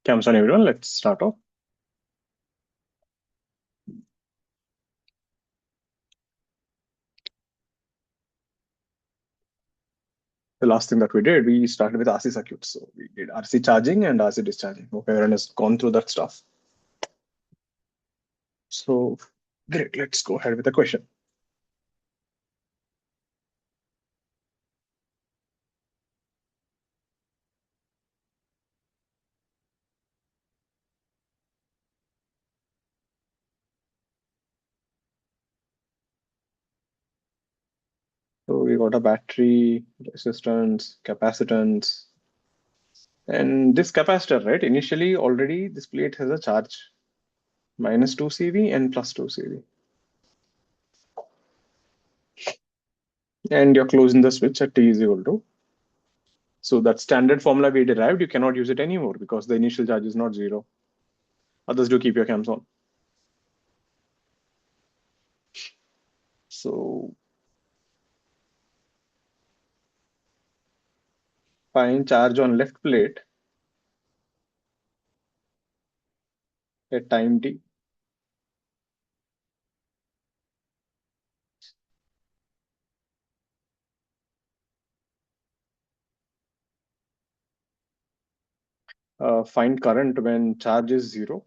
Comes on everyone, let's start off. The last thing that we did, we started with RC circuits. So we did RC charging and RC discharging. Hope everyone has gone through that stuff. So great, let's go ahead with the question. So we got a battery, resistance, capacitance, and this capacitor, right? Initially, already this plate has a charge minus 2 CV and plus 2 CV. And you're closing the switch at T is equal to. So that standard formula we derived, you cannot use it anymore because the initial charge is not zero. Others do keep your cams on. So find charge on left plate at time t. Find current when charge is zero.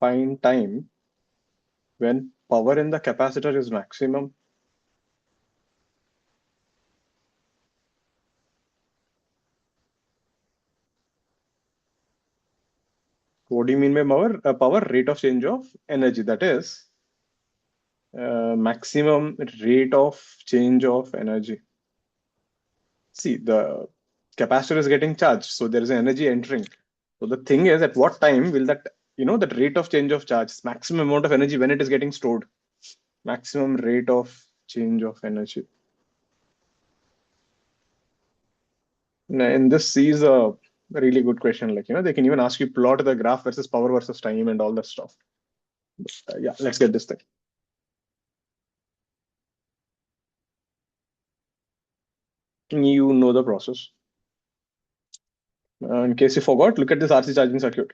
Find time when power in the capacitor is maximum. What do you mean by power? Power rate of change of energy. That is maximum rate of change of energy. See, the capacitor is getting charged, so there is energy entering. So the thing is, at what time will that, that rate of change of charge, maximum amount of energy when it is getting stored, maximum rate of change of energy. And this is a really good question. Like, they can even ask you plot the graph versus power versus time and all that stuff. But, yeah, let's get this thing. You know the process. In case you forgot, look at this RC charging circuit.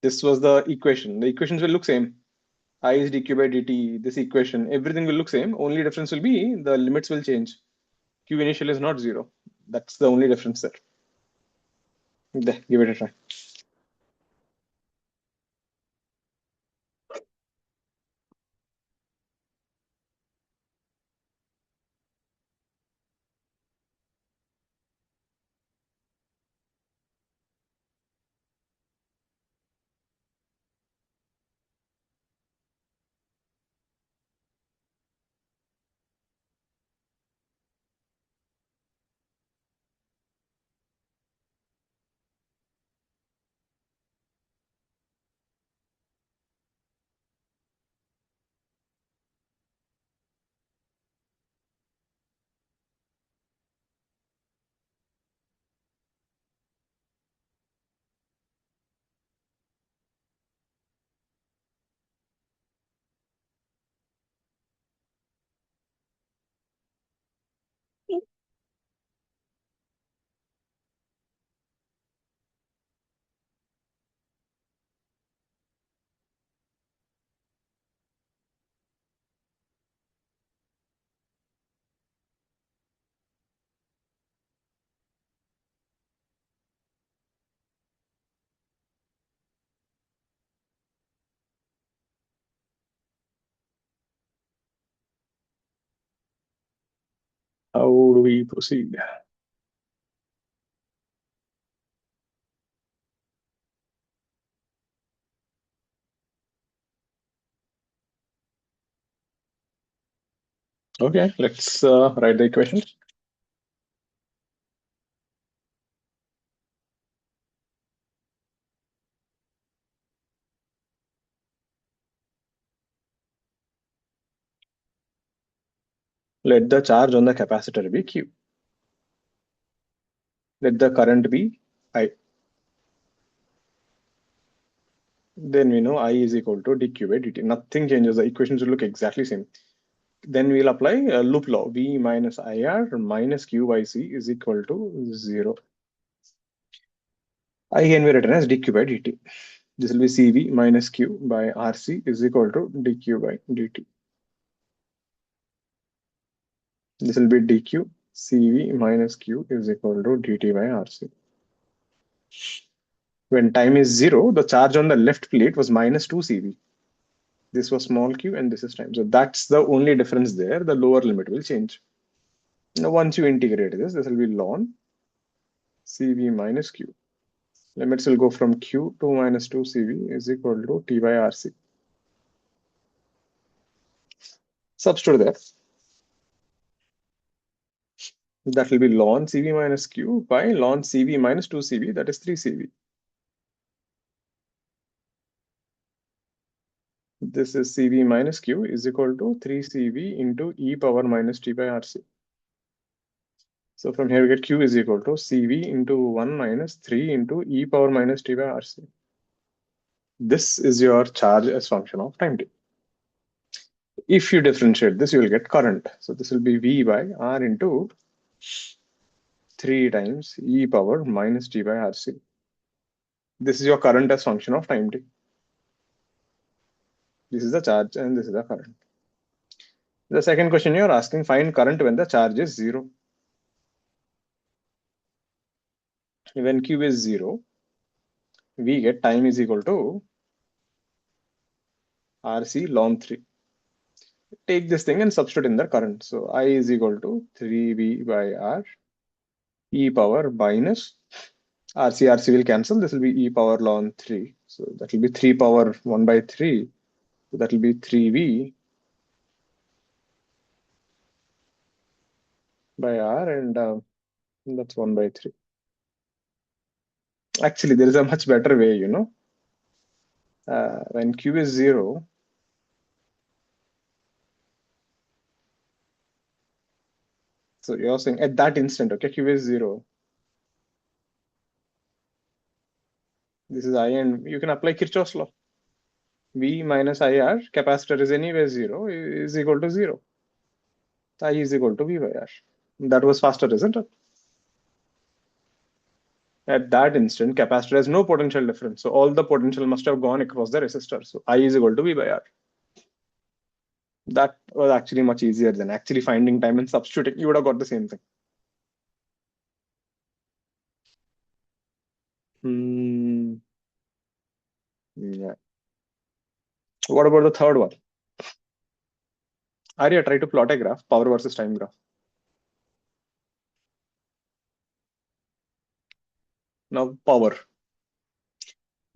This was the equation. The equations will look same. I is dq by dt, this equation, everything will look same. Only difference will be the limits will change. Q initial is not zero. That's the only difference there. There, give it a try. How do we proceed? Okay, let's write the equation. Let the charge on the capacitor be Q. Let the current be I. Then we know I is equal to dq by dt. Nothing changes. The equations will look exactly same. Then we'll apply loop law. V minus IR minus Q by C is equal to 0. I can be written as dq by dt. This will be CV minus Q by RC is equal to dq by dt. This will be dq CV minus Q is equal to dt by RC. When time is 0, the charge on the left plate was minus 2 CV. This was small q and this is time. So that's the only difference there. The lower limit will change. Now once you integrate this will be ln CV minus Q. Limits will go from Q to minus 2 CV is equal to T by RC. Substitute there. That will be ln CV minus Q by ln CV minus 2 CV, that is 3 CV. This is CV minus Q is equal to 3 CV into e power minus T by RC. So from here we get Q is equal to CV into 1 minus 3 into e power minus T by RC. This is your charge as function of time t. If you differentiate this, you will get current. So this will be V by R into 3 times e power minus T by RC. This is your current as function of time t. This is the charge and this is the current. The second question you're asking, find current when the charge is 0. When Q is 0, we get time is equal to RC ln 3. Take this thing and substitute in the current. So I is equal to 3V by R e power minus RC will cancel. This will be e power ln 3. So that will be 3 power 1 by 3. So that will be 3V by R and that's 1 by 3. Actually, there is a much better way, when Q is 0, so you're saying at that instant, okay, Q is 0. This is I and you can apply Kirchhoff's law. V minus IR, capacitor is anyway 0, is equal to 0. I is equal to V by R. That was faster, isn't it? At that instant, capacitor has no potential difference. So all the potential must have gone across the resistor. So I is equal to V by R. That was actually much easier than actually finding time and substituting. You would have got the same thing. Hmm. Yeah. What about the third one? Arya, try to plot a graph, power versus time graph. Now, power.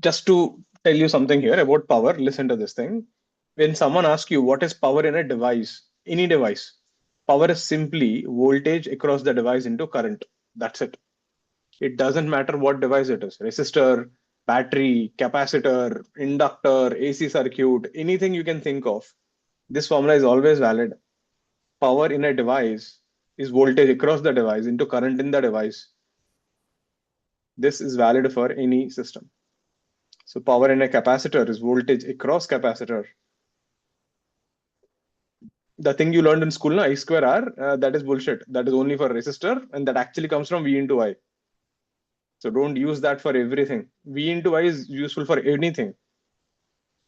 Just to tell you something here about power, listen to this thing. When someone asks you what is power in a device, any device, power is simply voltage across the device into current. That's it. It doesn't matter what device it is, resistor, battery, capacitor, inductor, AC circuit, anything you can think of. This formula is always valid. Power in a device is voltage across the device into current in the device. This is valid for any system. So power in a capacitor is voltage across capacitor. The thing you learned in school, na, I square R, that is bullshit. That is only for resistor, and that actually comes from V into I. So don't use that for everything. V into I is useful for anything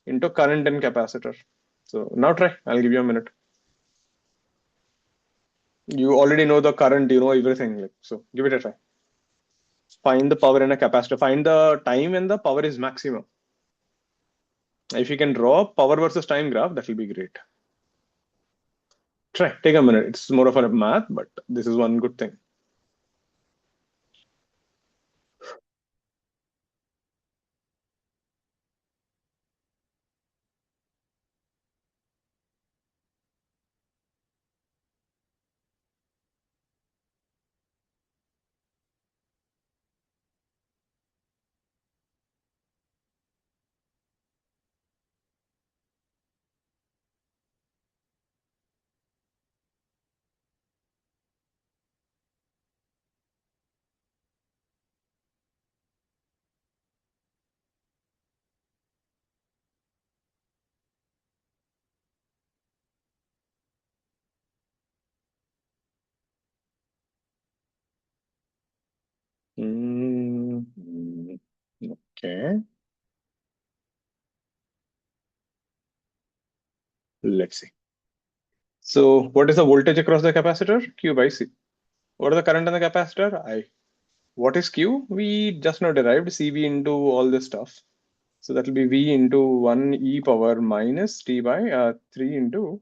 into current and capacitor. So now try. I'll give you a minute. You already know the current, you know everything. So give it a try. Find the power in a capacitor. Find the time when the power is maximum. If you can draw power versus time graph, that will be great. Try. Take a minute. It's more of a math, but this is one good thing. Okay. Let's see. So what is the voltage across the capacitor? Q by C. What is the current in the capacitor? I. What is Q? We just now derived CV into all this stuff. So that will be V into 1 e power minus T by 3 into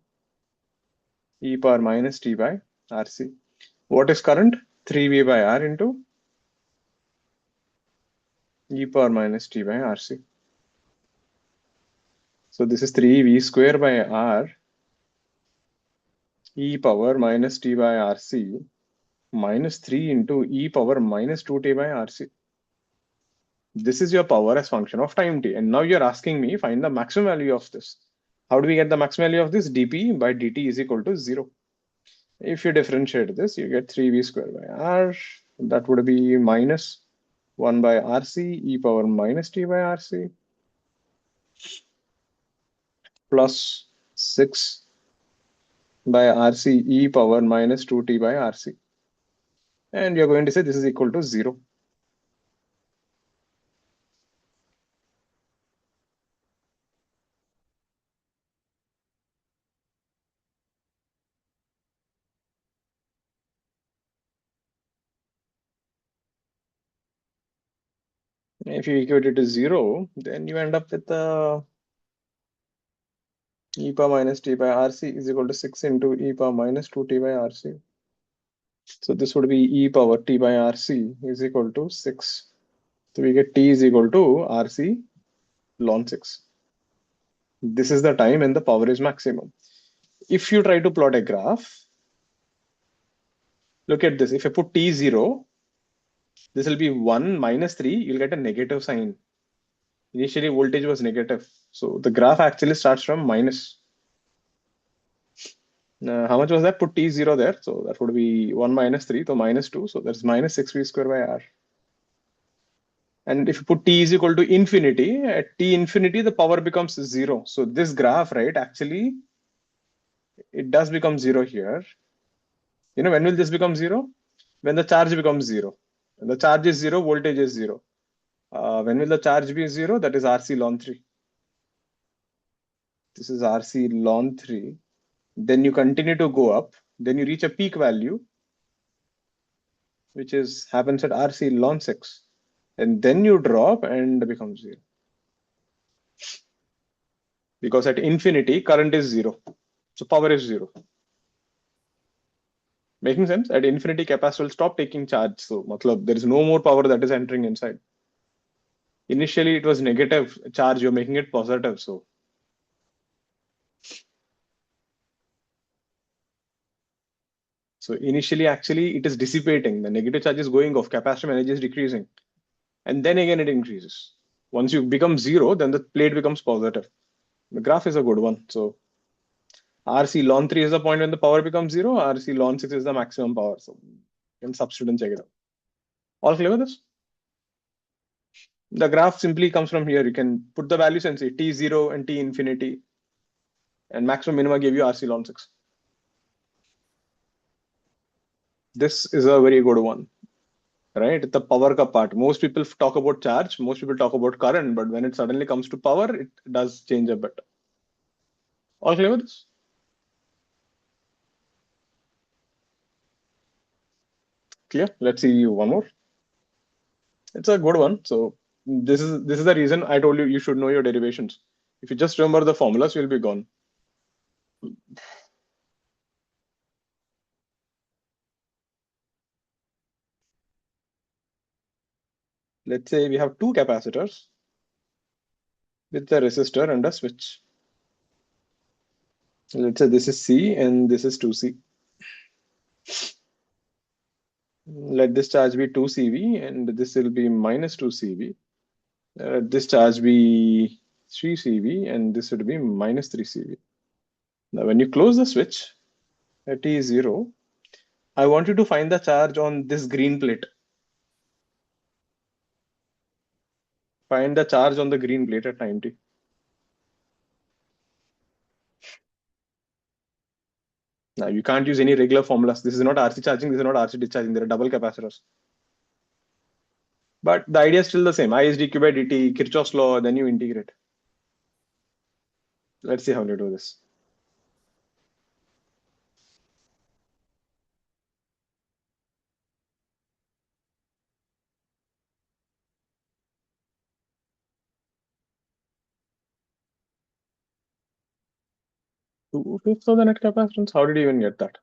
e power minus T by RC. What is current? 3V by R into e power minus T by RC. So this is 3V square by R e power minus T by RC minus 3 into e power minus 2T by RC. This is your power as function of time t. And now you're asking me find the maximum value of this. How do we get the maximum value of this? dp by dt is equal to 0. If you differentiate this, you get 3v square by r. That would be minus 1 by rc e power minus t by rc plus 6 by rc e power minus 2t by rc. And you're going to say this is equal to 0. If you equate it to 0, then you end up with e power minus t by rc is equal to 6 into e power minus 2t by rc. So this would be e power t by rc is equal to 6. So we get t is equal to rc ln 6. This is the time when the power is maximum. If you try to plot a graph, look at this. If I put t0, this will be 1 minus 3. You'll get a negative sign. Initially, voltage was negative. So the graph actually starts from minus. How much was that? Put t0 there. So that would be 1 minus 3. So minus 2. So that's minus 6v square by r. And if you put t is equal to infinity, at t infinity, the power becomes 0. So this graph, right, actually, it does become 0 here. You know, when will this become 0? When the charge becomes 0. When the charge is 0, voltage is 0. When will the charge be 0? That is RC ln 3. This is RC ln 3. Then you continue to go up. Then you reach a peak value, which is happens at RC ln 6. And then you drop and become 0. Because at infinity, current is 0. So power is 0. Making sense? At infinity, capacitor will stop taking charge. So matlab, there is no more power that is entering inside. Initially, it was negative charge. You're making it positive. So initially, actually, it is dissipating. The negative charge is going off. Capacitor energy is decreasing. And then again, it increases. Once you become 0, then the plate becomes positive. The graph is a good one. So RC ln 3 is the point when the power becomes 0. RC ln 6 is the maximum power. So you can substitute and check it out. All clear with this? The graph simply comes from here. You can put the values and say T0 and T infinity. And maximum minima gave you RC ln 6. This is a very good one. Right? The power ka part. Most people talk about charge, most people talk about current, but when it suddenly comes to power, it does change a bit. All clear with this? Clear? Let's see one more. It's a good one. So this is the reason I told you you should know your derivations. If you just remember the formulas, you'll be gone. Let's say we have two capacitors with a resistor and a switch. Let's say this is C and this is 2C. Let this charge be 2CV and this will be minus 2CV. This charge be 3CV and this would be minus 3CV. Now, when you close the switch at T is 0, I want you to find the charge on this green plate. Find the charge on the green plate at time T. Now, you can't use any regular formulas. This is not RC charging, this is not RC discharging. There are double capacitors. But the idea is still the same. I is dq by dt, Kirchhoff's law, then you integrate. Let's see how you do this. Two-fifths of the net capacitance. How did you even get that?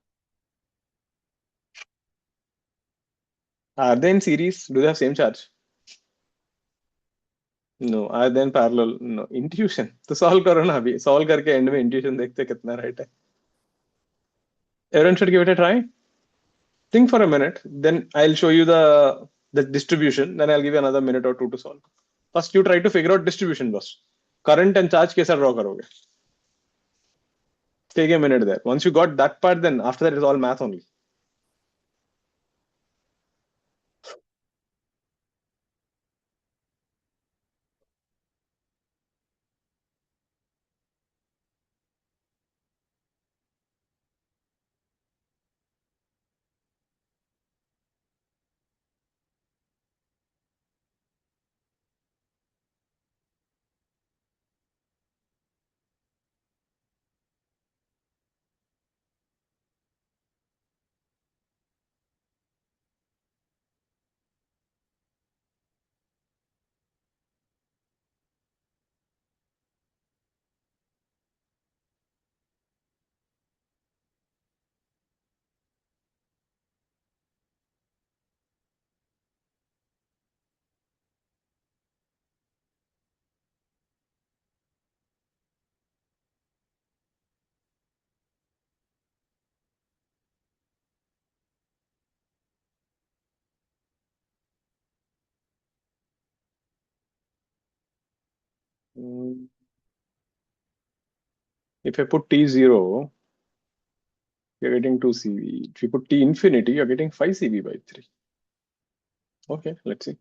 Are they in series? Do they have same charge? No. Are they in parallel? No. Intuition. तो solve करो ना अभी. Solve करके end में intuition देखते हैं कितना right है. Everyone should give it a try. Think for a minute. Then I'll show you the distribution. Then I'll give you another minute or two to solve. First, you try to figure out distribution बस. Current and charge कैसा draw करोगे? Take a minute there. Once you got that part, then after that is all math only. Mm, If I put T0, you're getting 2 CV. If you put T infinity, you're getting 5 CV by 3. Okay, let's see.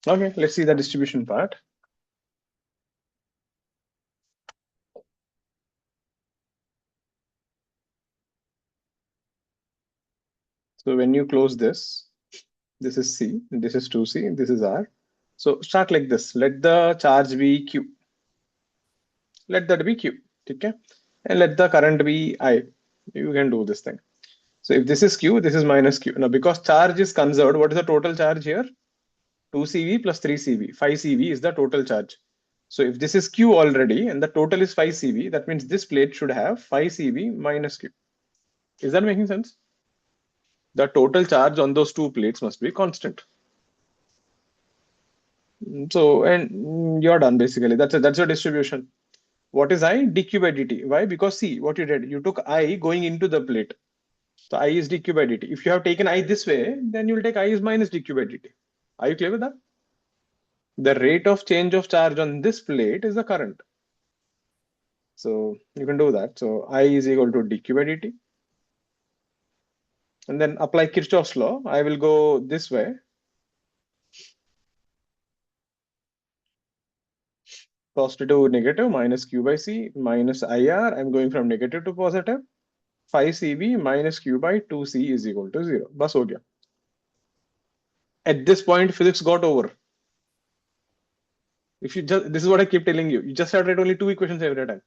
Okay, let's see the distribution part. So when you close this is C, this is 2C, this is R. So start like this. Let the charge be Q. Let that be Q. Okay? And let the current be I. You can do this thing. So if this is Q, this is minus Q. Now, because charge is conserved, what is the total charge here? 2 CV plus 3 CV. 5 CV is the total charge. So if this is Q already and the total is 5 CV, that means this plate should have 5 CV minus Q. Is that making sense? The total charge on those two plates must be constant. So, and you're done basically. That's your distribution. What is I? dq by dt. Why? Because see what you did. You took I going into the plate. So I is dq by dt. If you have taken I this way, then you'll take I is minus dq by dt. Are you clear with that? The rate of change of charge on this plate is the current. So you can do that. So I is equal to dq by dt. And then apply Kirchhoff's law. I will go this way. Positive to negative minus q by c minus IR. I'm going from negative to positive. 5 CV minus q by 2c is equal to 0. Bas ho gaya. At this point, physics got over. If you just, this is what I keep telling you. You just have to write only two equations every time.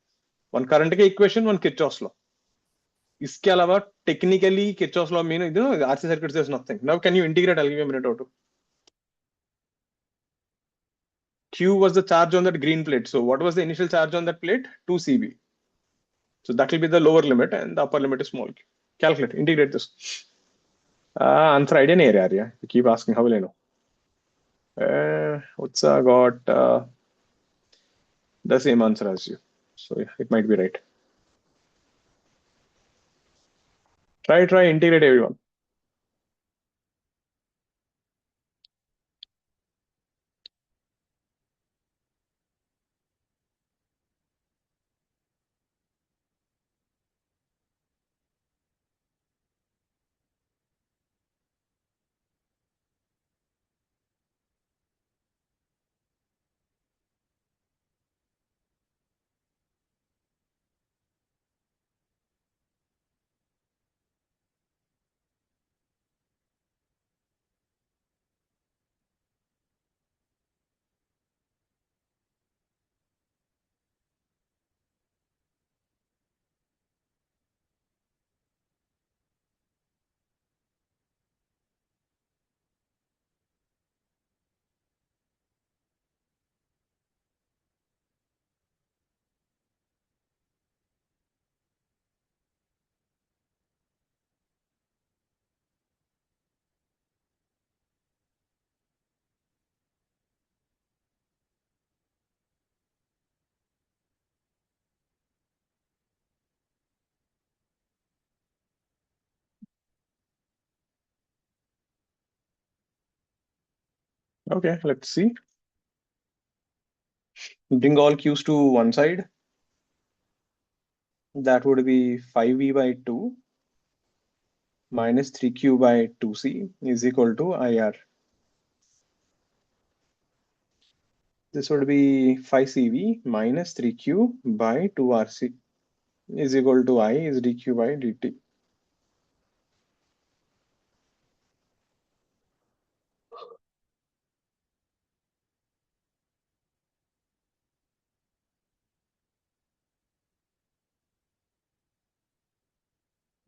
One current के equation, one Kirchhoff's law. इसके अलावा technically Kirchhoff's law mean, RC circuits there's nothing. Now can you integrate? I'll give you a minute or two. Q was the charge on that green plate. So what was the initial charge on that plate? 2 CV. So that will be the lower limit and the upper limit is small q. Calculate, integrate this. Answer idea nahi yaar. You keep asking, how will I know? Utsa got the same answer as you. So yeah, it might be right. Try, integrate everyone. Okay, let's see. Bring all q's to one side. That would be 5v by 2 minus 3q by 2c is equal to IR. This would be 5cv minus 3q by 2rc is equal to I is dq by dt.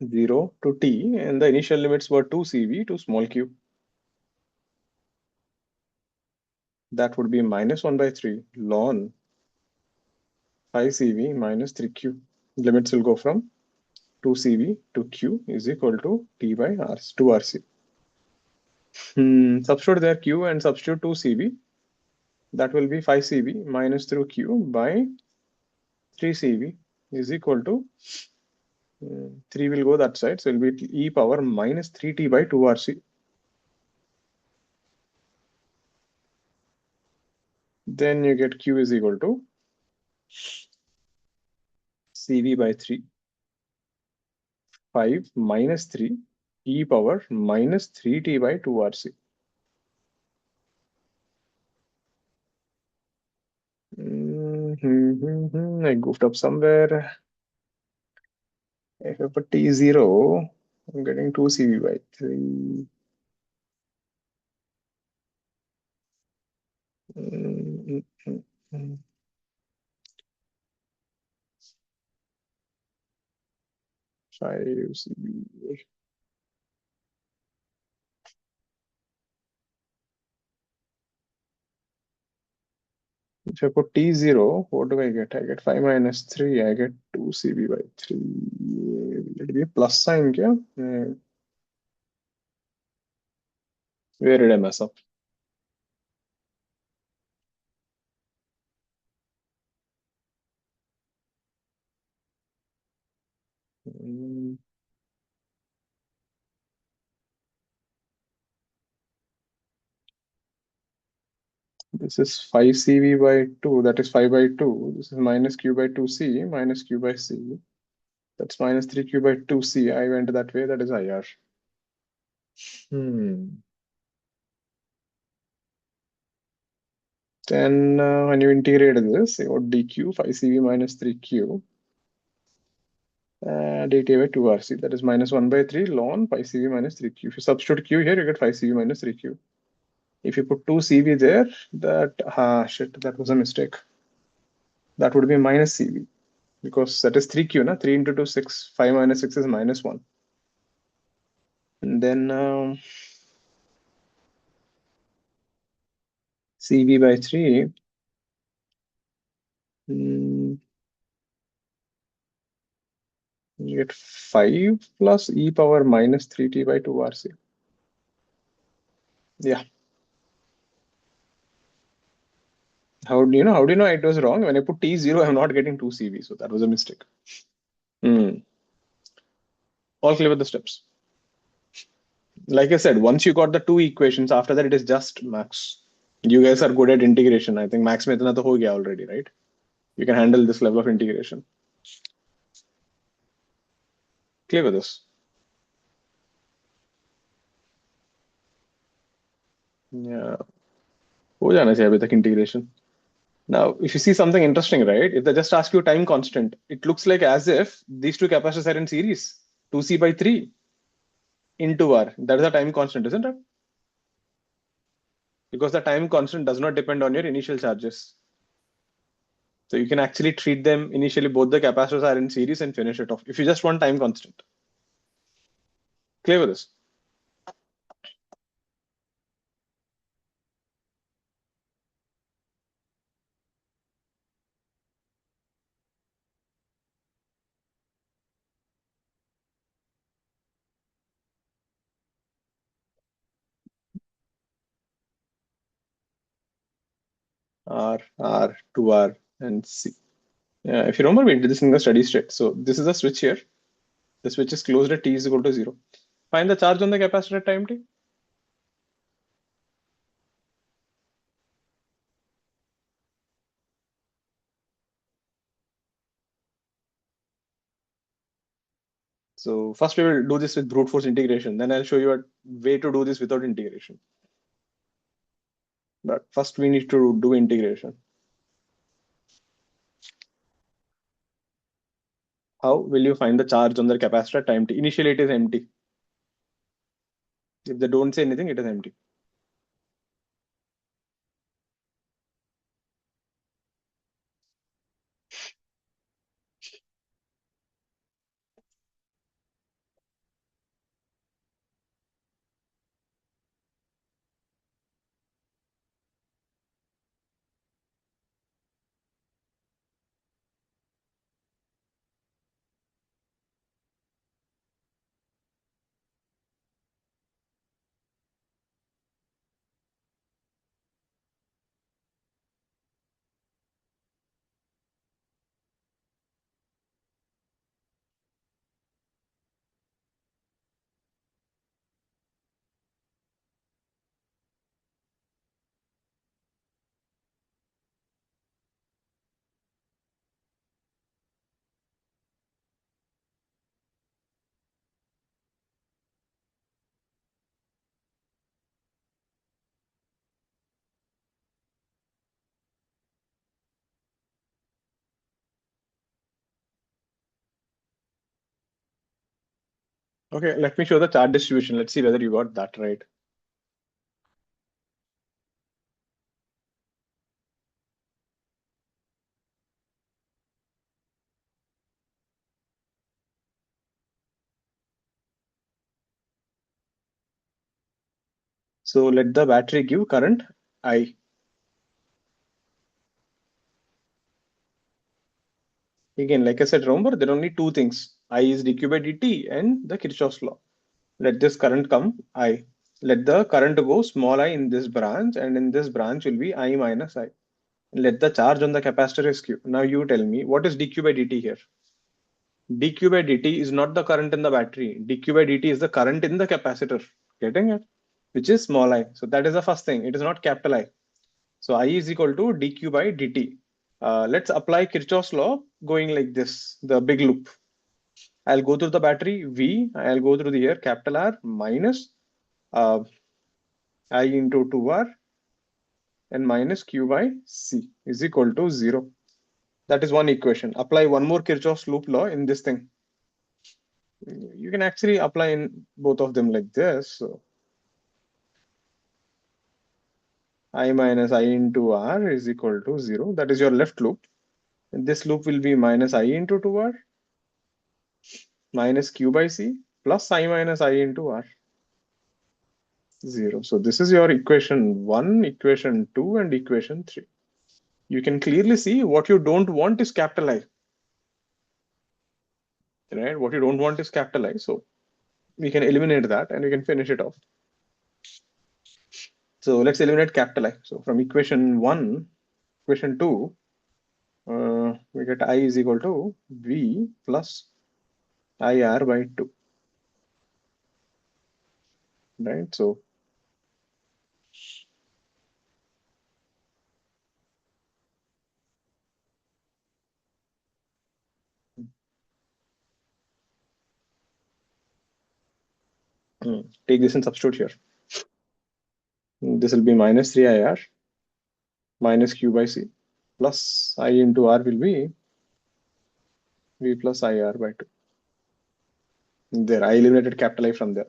0 to t, and the initial limits were 2cv to small q. That would be minus 1 by 3 ln 5cv minus 3q. Limits will go from 2cv to q is equal to t by r 2rc. Substitute there q and substitute 2cv. That will be 5cv minus through q by 3cv is equal to 3 will go that side, so it will be e power minus 3t by 2rc. Then you get q is equal to cv by 3, 5 minus 3 e power minus 3t by 2rc. I goofed up somewhere. If I put t0, I'm getting 2cv by 3. Mm, mm, mm, 5cv. If I put t0, what do I get? I get 5 minus 3. I get 2cv by 3. Will it be a plus sign? Kya? Where did I mess up? Mm, This is 5cv by 2. That is 5 by 2. This is minus q by 2c minus q by c. That's minus 3q by 2c. I went that way. That is IR. Then when you integrate this, you got dq 5cv minus 3q dt by 2rc. That is minus 1 by 3 ln 5cv minus 3q. If you substitute q here, you get 5cv minus 3q. If you put 2cv there, that was a mistake. That would be minus cv because that is 3q, na? 3 into 2, 6. 5 minus 6 is minus 1. And then cv by 3. You get 5 plus e power minus 3t by 2rc. Yeah. How do you know? How do you know it was wrong? When I put T0, I'm not getting 2cv. So that was a mistake. All clear with the steps. Like I said, once you got the two equations, after that it is just max. You guys are good at integration. I think max में इतना तो हो गया already, right? You can handle this level of integration. Clear with this? Yeah. हो जाना चाहिए अभी तक integration. Now, if you see something interesting, right? If they just ask you time constant, it looks like as if these two capacitors are in series, 2c by 3 into r. That is a time constant, isn't it? Because the time constant does not depend on your initial charges. So you can actually treat them initially, both the capacitors are in series and finish it off if you just want time constant. Clear with this? R, R, 2R, and C. Yeah, if you remember, we did this in the steady state. So this is a switch here. The switch is closed at t is equal to 0. Find the charge on the capacitor at time t. So first we will do this with brute force integration. Then I'll show you a way to do this without integration. But first we need to do integration. How will you find the charge on the capacitor at time t? Initially it is empty. If they don't say anything, it is empty. Okay, let me show the charge distribution. Let's see whether you got that right. So let the battery give current I. Again, like I said, remember there are only two things. I is dq by dt and the Kirchhoff's law. Let this current come I. Let the current go small I in this branch, and in this branch will be I minus I. Let the charge on the capacitor is Q. Now you tell me what is dq by dt here? Dq by dt is not the current in the battery. Dq by dt is the current in the capacitor. Getting it? Which is small I. So that is the first thing. It is not capital I. So I is equal to dq by dt. Let's apply Kirchhoff's law going like this, the big loop. I'll go through the battery V. I'll go through the here capital R minus uh, I into 2R and minus Q by C is equal to 0. That is one equation. Apply one more Kirchhoff's loop law in this thing. You can actually apply in both of them like this. So I minus I into R is equal to 0. That is your left loop. And this loop will be minus I into 2R minus Q by C plus I minus I into R. 0. So this is your equation 1, equation 2, and equation 3. You can clearly see what you don't want is capital I. Right? What you don't want is capital I. So we can eliminate that and we can finish it off. So let's eliminate capital I. So from equation 1, equation 2, we get I is equal to V plus IR by 2. Right? So take this and substitute here. This will be minus 3 IR minus Q by C plus I into R will be V plus IR by 2. There, I eliminated capital I from there.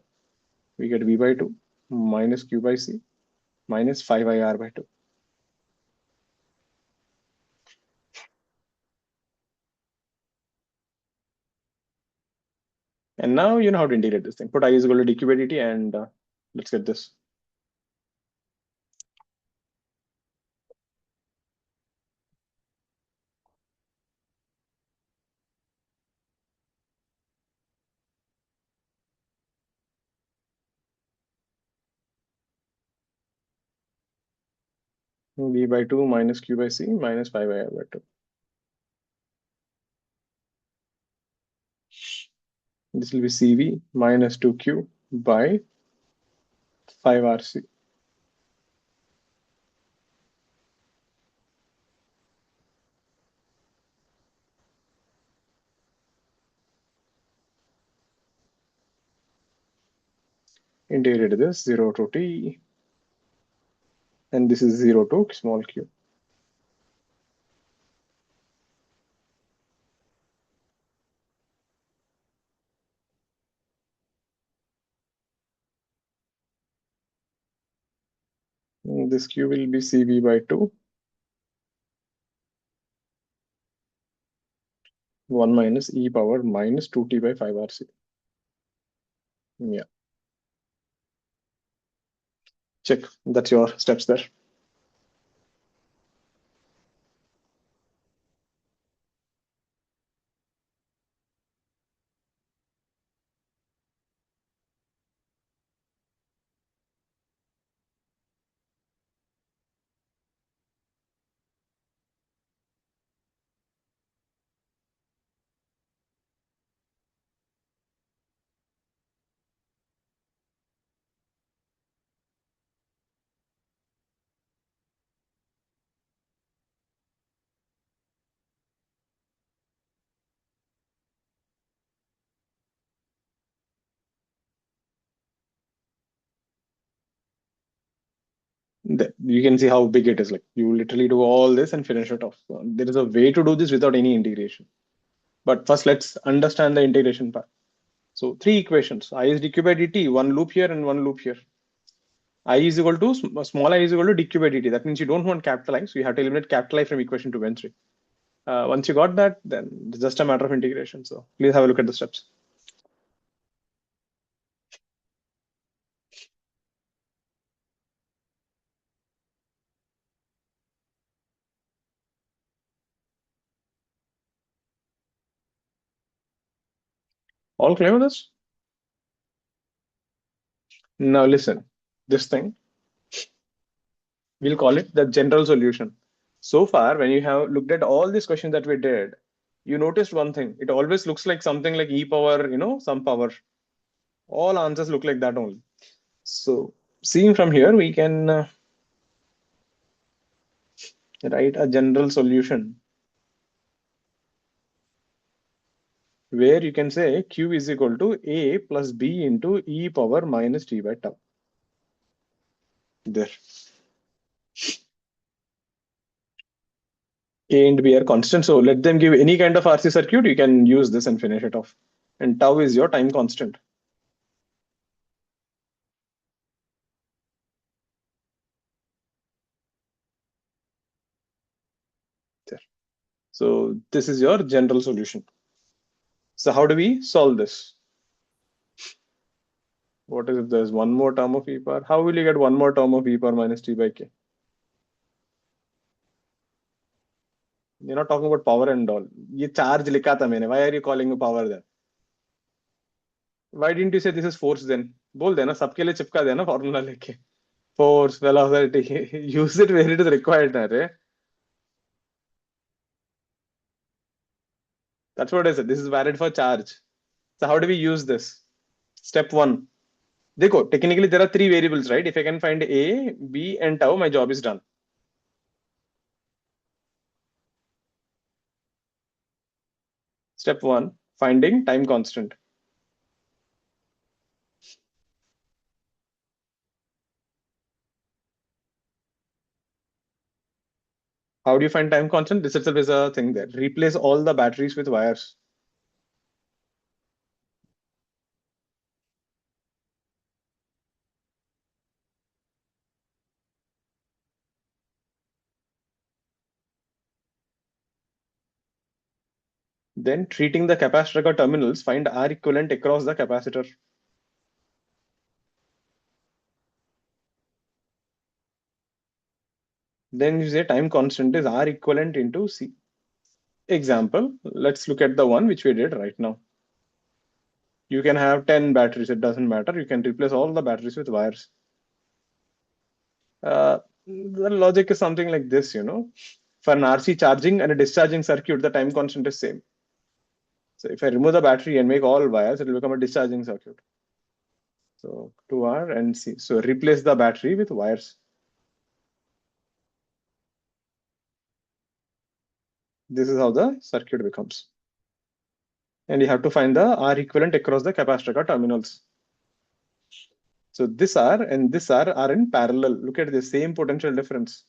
We get V by 2 minus Q by C minus 5 IR by 2. And now you know how to integrate this thing. Put I is equal to dq by dt and let's get this. V by 2 minus Q by C minus 5 IR by 2. This will be CV minus 2Q by 5RC. integrate this 0 to t, and this is 0 to small q. This q will be cv by 2, 1 minus e power minus 2t by 5 rc. Yeah, check. That's your steps there. You can see how big it is. Like you literally do all this and finish it off. There is a way to do this without any integration. But first, let's understand the integration part. So three equations: I is dq by dt, one loop here and one loop here. I is equal to small I is equal to dq by dt. That means you don't want capital I, so you have to eliminate capital I from equation 2 and 3. Once you got that, then it's just a matter of integration. So please have a look at the steps. All clear with this? Now listen, this thing, we'll call it the general solution. So far, when you have looked at all these questions that we did, you noticed one thing. It always looks like something like e power, some power. All answers look like that only. So seeing from here, we can write a general solution where you can say q is equal to a plus b into e power minus t by tau. There. A and b are constant. So let them give any kind of RC circuit. You can use this and finish it off. And tau is your time constant. There. So this is your general solution. So how do we solve this? What is if there's one more term of e power? How will you get one more term of e power minus t by k? You're not talking about power and all. ये charge लिखा था मैंने. Why are you calling it power then? Why didn't you say this is force then? बोल देना सबके लिए चिपका देना फॉर्मूला लेके. Force, velocity. Use it where it is required, अरे. That's what I said. This is valid for charge. So how do we use this? Step one. देखो, technically there are three variables, right? If I can find A, B, and tau, my job is done. Step one, finding time constant. How do you find time constant? This itself is a thing there. Replace all the batteries with wires. Then treating the capacitor terminals, find R equivalent across the capacitor. Then you say time constant is R equivalent into C. Example, let's look at the one which we did right now. You can have 10 batteries, it doesn't matter. You can replace all the batteries with wires. The logic is something like this, For an RC charging and a discharging circuit, the time constant is same. So if I remove the battery and make all wires, it will become a discharging circuit. So 2R and C. So replace the battery with wires. This is how the circuit becomes. And you have to find the R equivalent across the capacitor terminals. So this R and this R are in parallel. Look at the same potential difference.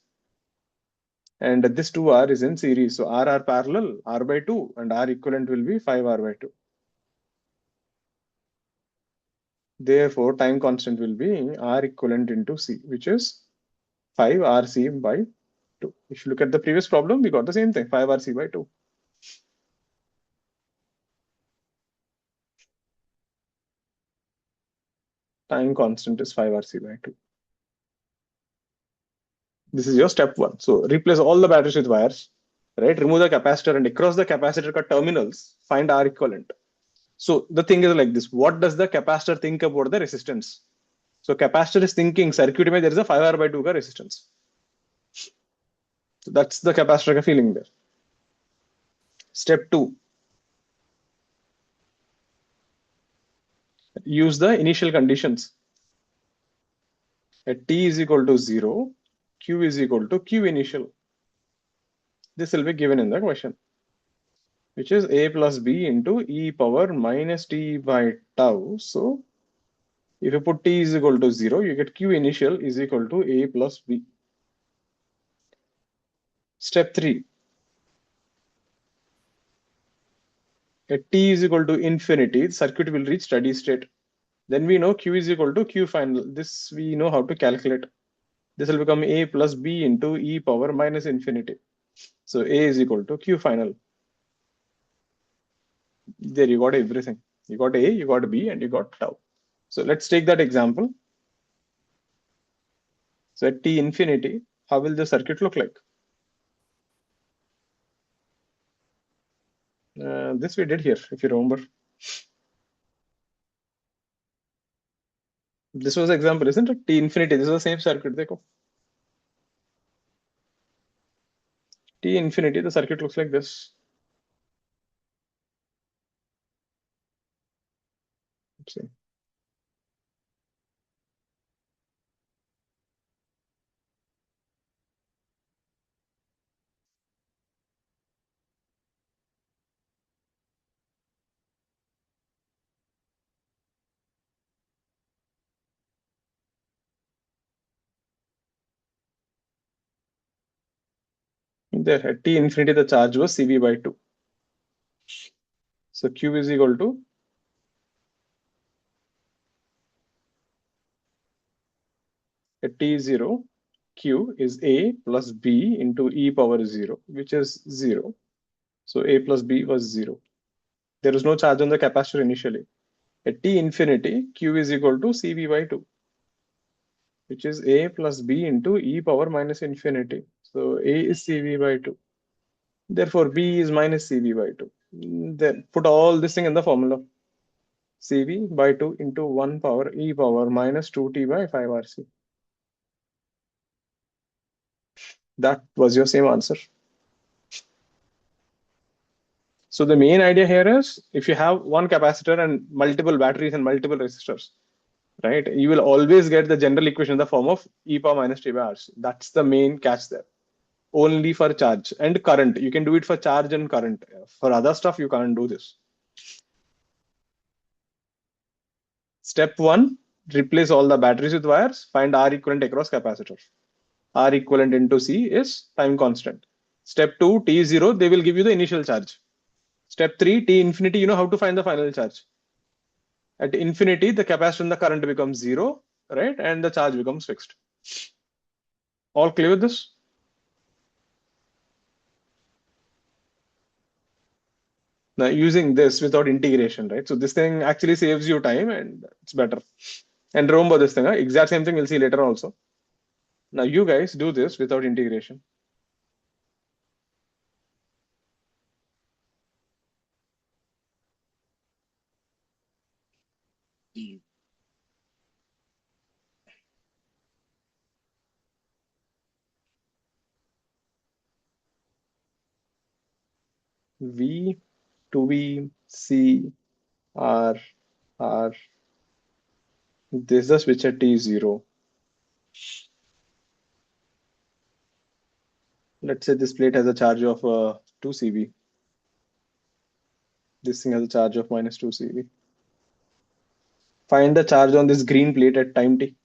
And this 2R is in series. So R are parallel, R by 2, and R equivalent will be 5R by 2. Therefore, time constant will be R equivalent into C, which is 5RC by 2. If you look at the previous problem, we got the same thing, 5RC by 2. Time constant is 5RC by 2. This is your step 1. So replace all the batteries with wires, right? Remove the capacitor and across the capacitor cut terminals, find R equivalent. So the thing is like this. What does the capacitor think about the resistance? So capacitor is thinking circuit mein there is a 5R by 2 ka resistance. So that's the capacitor ka feeling there. Step 2. Use the initial conditions. At t is equal to 0, q is equal to q initial. This will be given in the question, which is a plus b into e power minus t by tau. So if you put t is equal to 0, you get q initial is equal to a plus b. Step 3. At t is equal to infinity, the circuit will reach steady state. Then we know q is equal to q final. This we know how to calculate. This will become a plus b into e power minus infinity. So a is equal to q final. There you got everything. You got a, you got b, and you got tau. So let's take that example. So at t infinity, how will the circuit look like? This we did here, if you remember. This was example, isn't it? T infinity, this is the same circuit. Dekho. T infinity, the circuit looks like this. Let's see. There, at t infinity, the charge was Cv by 2. So Q is equal to at t0, Q is A plus B into e power 0, which is 0. So A plus B was 0. There is no charge on the capacitor initially. At t infinity, Q is equal to Cv by 2, which is A plus B into e power minus infinity. So A is Cv by 2. Therefore, B is minus Cv by 2. Then put all this thing in the formula. Cv by 2 into 1 power e power minus 2t by 5RC. That was your same answer. So the main idea here is if you have one capacitor and multiple batteries and multiple resistors, right, you will always get the general equation in the form of e power minus t by RC. That's the main catch there. Only for charge and current. You can do it for charge and current. For other stuff, you can't do this. Step 1, replace all the batteries with wires, find R equivalent across capacitors. R equivalent into C is time constant. Step 2, T0, they will give you the initial charge. Step 3, T infinity, you know how to find the final charge. At infinity, the capacitor and the current becomes 0, right? And the charge becomes fixed. All clear with this? Now using this without integration, right? So this thing actually saves you time and it's better. And remember this thing, exact same thing we'll see later also. Now you guys do this without integration. V, 2V, C, R, R. This is the switch at T0. Let's say this plate has a charge of 2 CV. This thing has a charge of minus 2 CV. Find the charge on this green plate at time t.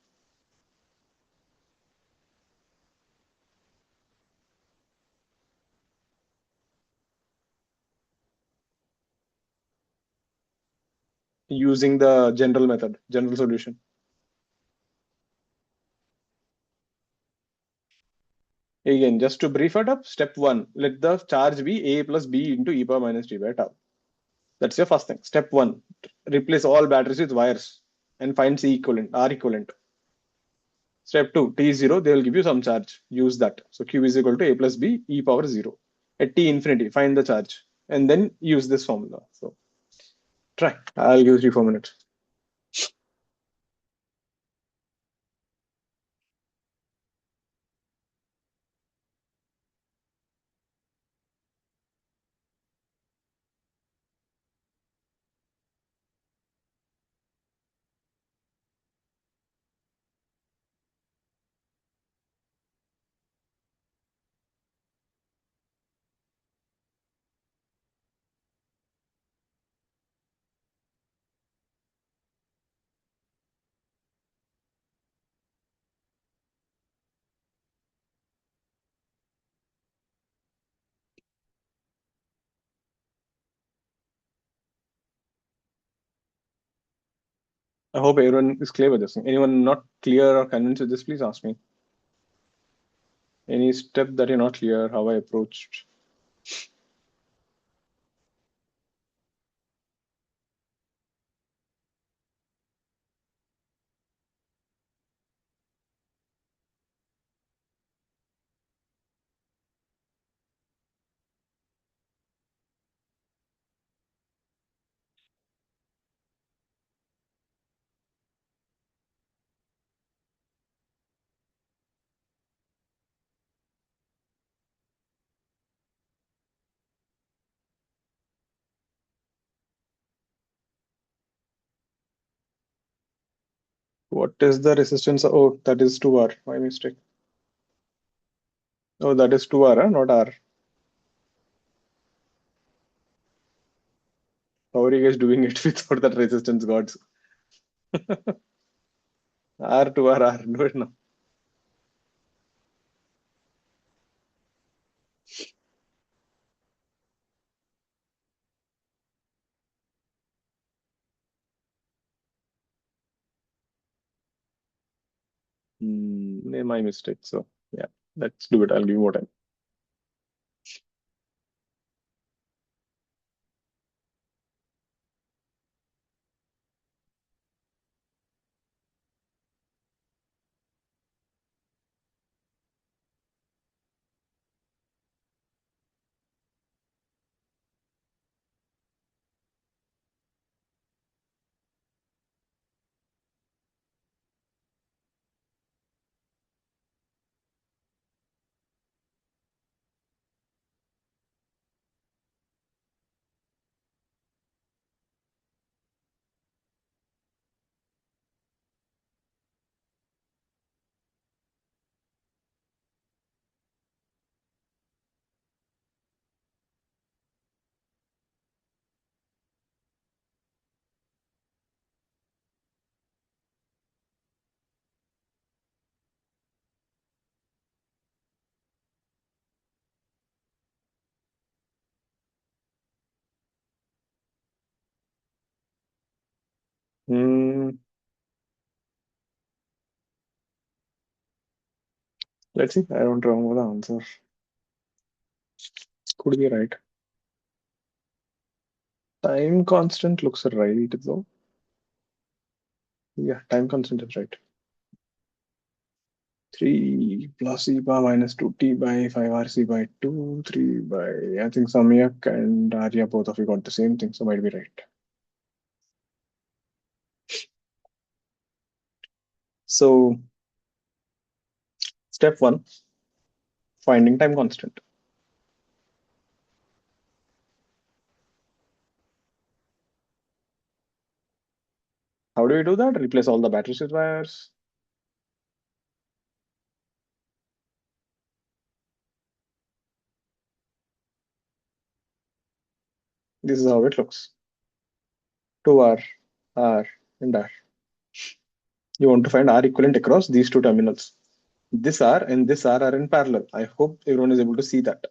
Using the general method, general solution. Again, just to brief it up, step one, let the charge be a plus b into e power minus t by tau. That's your first thing. Step one, replace all batteries with wires and find C equivalent, R equivalent. Step two, T0, they will give you some charge. Use that. So Q is equal to A plus B e power 0. At T infinity, find the charge and then use this formula. So try. I'll give 3 4 minutes. I hope everyone is clear with this thing. Anyone not clear or convinced with this, please ask me. Any step that you're not clear, how I approached. What is the resistance? Oh, that is 2R. My mistake. Oh, that is 2R, huh? Not R. How are you guys doing it without that resistance, gods? R to R, R. Do it now. My mistake. So, yeah, let's do it. I'll give you more time. Hmm, let's see. I don't remember the answer. Could be right. Time constant looks right, though. Yeah, time constant is right. 3 plus e power minus 2t by 5 rc by 2, 3 by, I think Samyak and Arya, both of you got the same thing, so might be right. So, step one, finding time constant. How do we do that? Replace all the batteries with wires. This is how it looks. 2R, R, and R. You want to find R equivalent across these two terminals. This R and this R are in parallel. I hope everyone is able to see that.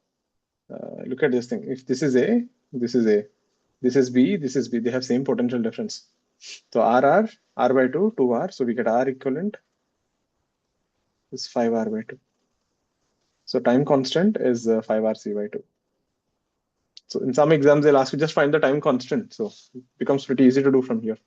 Look at this thing. If this is A, this is A. This is B, this is B. They have same potential difference. So R by 2, 2R. So we get R equivalent is 5R by 2. So time constant is 5RC by 2. So in some exams, they'll ask you just find the time constant. So it becomes pretty easy to do from here.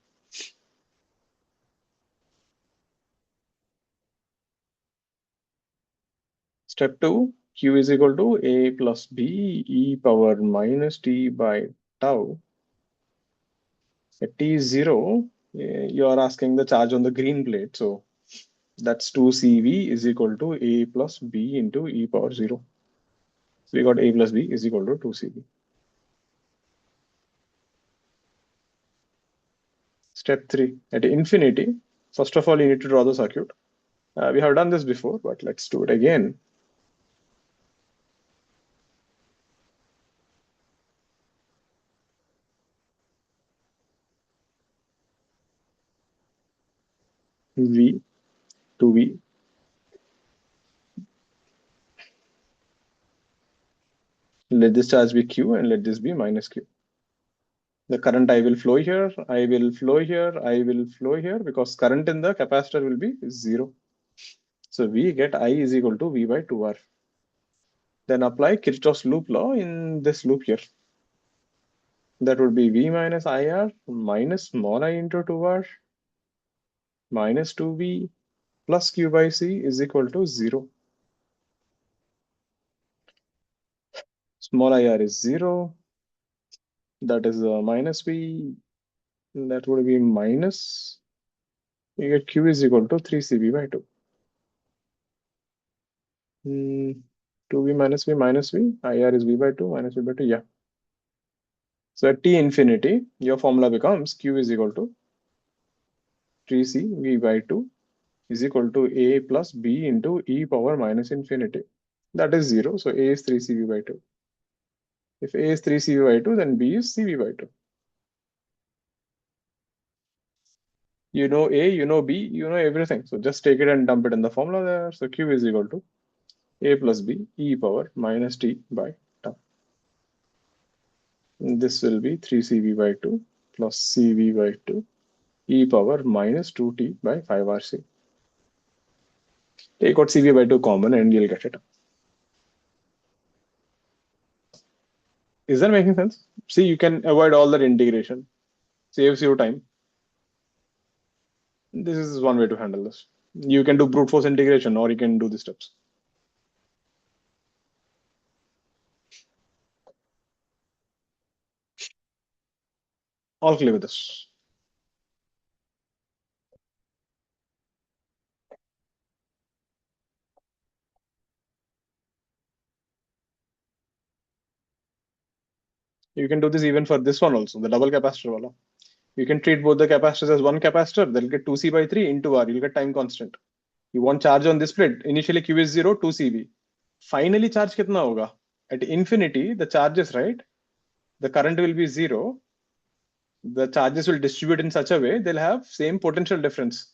Step 2, Q is equal to A plus B e power minus T by tau. At T is 0, you are asking the charge on the green plate. So that's 2CV is equal to A plus B into e power 0. So we got A plus B is equal to 2CV. Step 3, at infinity, first of all, you need to draw the circuit. We have done this before, but let's do it again. V to V. Let this charge be Q and let this be minus Q. The current I will flow here, I will flow here, I will flow here because current in the capacitor will be 0. So we get I is equal to V by 2R. Then apply Kirchhoff's loop law in this loop here. That would be V minus IR minus small I into 2R minus 2V plus Q by C is equal to 0. Small IR is 0. That is minus V. That would be minus. You get Q is equal to 3CV by 2. 2V minus V minus V. IR is V by 2 minus V by 2. Yeah. So at T infinity, your formula becomes Q is equal to 3C V by 2 is equal to A plus B into e power minus infinity. That is 0. So A is 3CV by 2. If A is 3CV by 2, then B is CV by 2. You know A, you know B, you know everything. So just take it and dump it in the formula there. So Q is equal to A plus B e power minus T by tau. This will be 3CV by 2 plus CV by 2 e power minus 2T by 5RC. Take out CV by 2 common and you'll get it. Is that making sense? See, you can avoid all that integration. Saves you time. This is one way to handle this. You can do brute force integration or you can do the steps. All clear with this. You can do this even for this one also, the double capacitor wala. You can treat both the capacitors as one capacitor. They'll get 2C by 3 into R. You'll get time constant. You want charge on this plate. Initially Q is 0, 2CV. Finally charge kitna hoga? At infinity, the charges, right? The current will be 0. The charges will distribute in such a way they'll have same potential difference.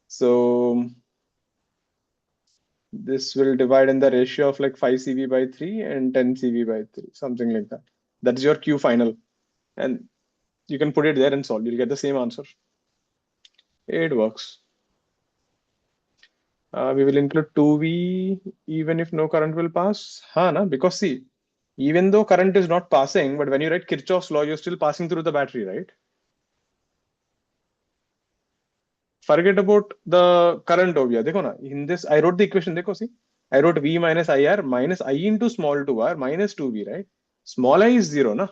So this will divide in the ratio of like 5CV by 3 and 10CV by 3, something like that. That's your Q final. And you can put it there and solve. You'll get the same answer. It works. We will include 2V even if no current will pass. Na? Because see, even though current is not passing, but when you write Kirchhoff's law, you're still passing through the battery, right? Forget about the current over here. Dekho na, in this, I wrote the equation. Dekho, see, I wrote V minus IR minus I into small 2R minus 2V, right? Small I is 0, na?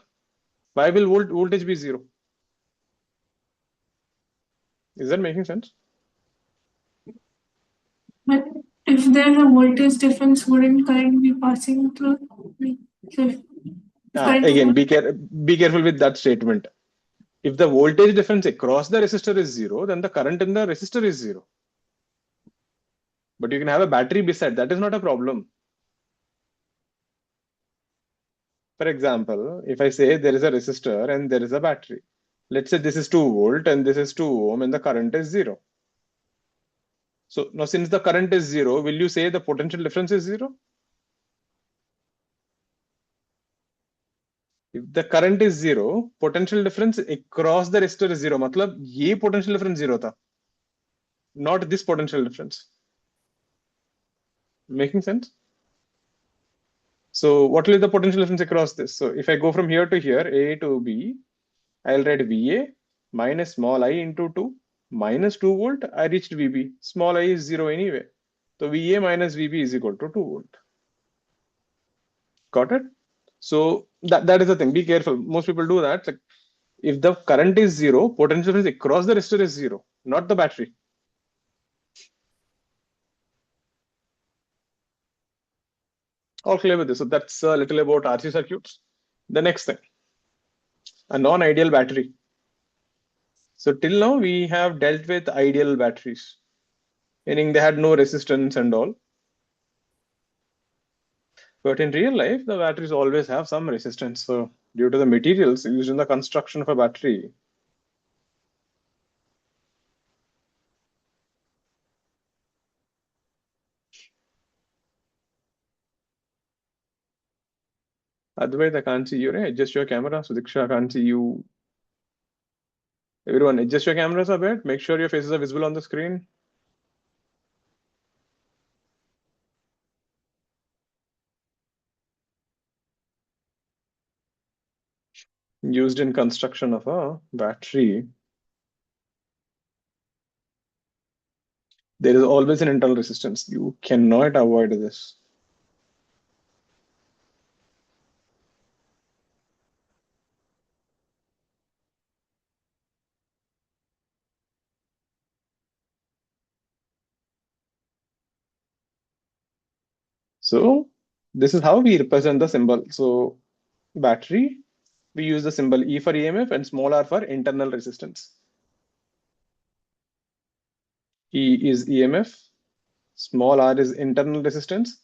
Why will voltage be 0? Is that making sense? But if there's a voltage difference, wouldn't current be passing through? So Again, be careful with that statement. If the voltage difference across the resistor is 0, then the current in the resistor is 0. But you can have a battery beside. That is not a problem. For example, if I say there is a resistor and there is a battery, let's say this is 2 volt and this is 2 ohm and the current is 0. So now since the current is zero, will you say the potential difference is zero? If the current is zero, potential difference across the resistor is zero. मतलब ये potential difference zero था, not this potential difference. Making sense? So what will be the potential difference across this? So if I go from here to here, A to B, I'll write VA minus small I into 2 minus 2 volt. I reached VB. Small I is 0 anyway. So VA minus VB is equal to 2 volt. Got it? So that is the thing. Be careful. Most people do that. Like if the current is 0, potential difference across the resistor is 0, not the battery. All clear with this. So that's a little about RC circuits. The next thing, a non-ideal battery. So till now we have dealt with ideal batteries, meaning they had no resistance and all. But in real life, the batteries always have some resistance. So due to the materials used in the construction of a battery, otherwise I can't see you. Right? Adjust your camera. So Diksha, I can't see you. Everyone, adjust your cameras a bit. Make sure your faces are visible on the screen. Used in construction of a battery, there is always an internal resistance. You cannot avoid this. So this is how we represent the symbol. So battery, we use the symbol E for EMF and small r for internal resistance. E is EMF, small r is internal resistance.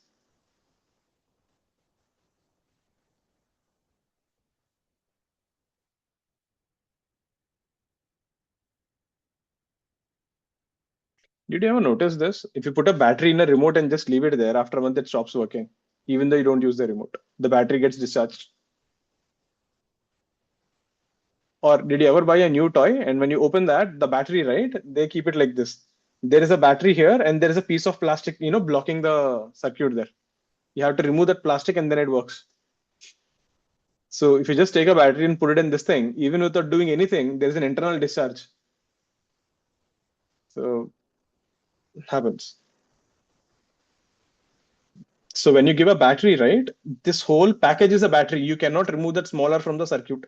Did you ever notice this? If you put a battery in a remote and just leave it there, after a month it stops working, even though you don't use the remote. The battery gets discharged. Or did you ever buy a new toy and when you open that, the battery, right? They keep it like this. There is a battery here and there is a piece of plastic, blocking the circuit there. You have to remove that plastic and then it works. So if you just take a battery and put it in this thing, even without doing anything, there's an internal discharge. So it happens. So when you give a battery, right, this whole package is a battery. You cannot remove that smaller from the circuit.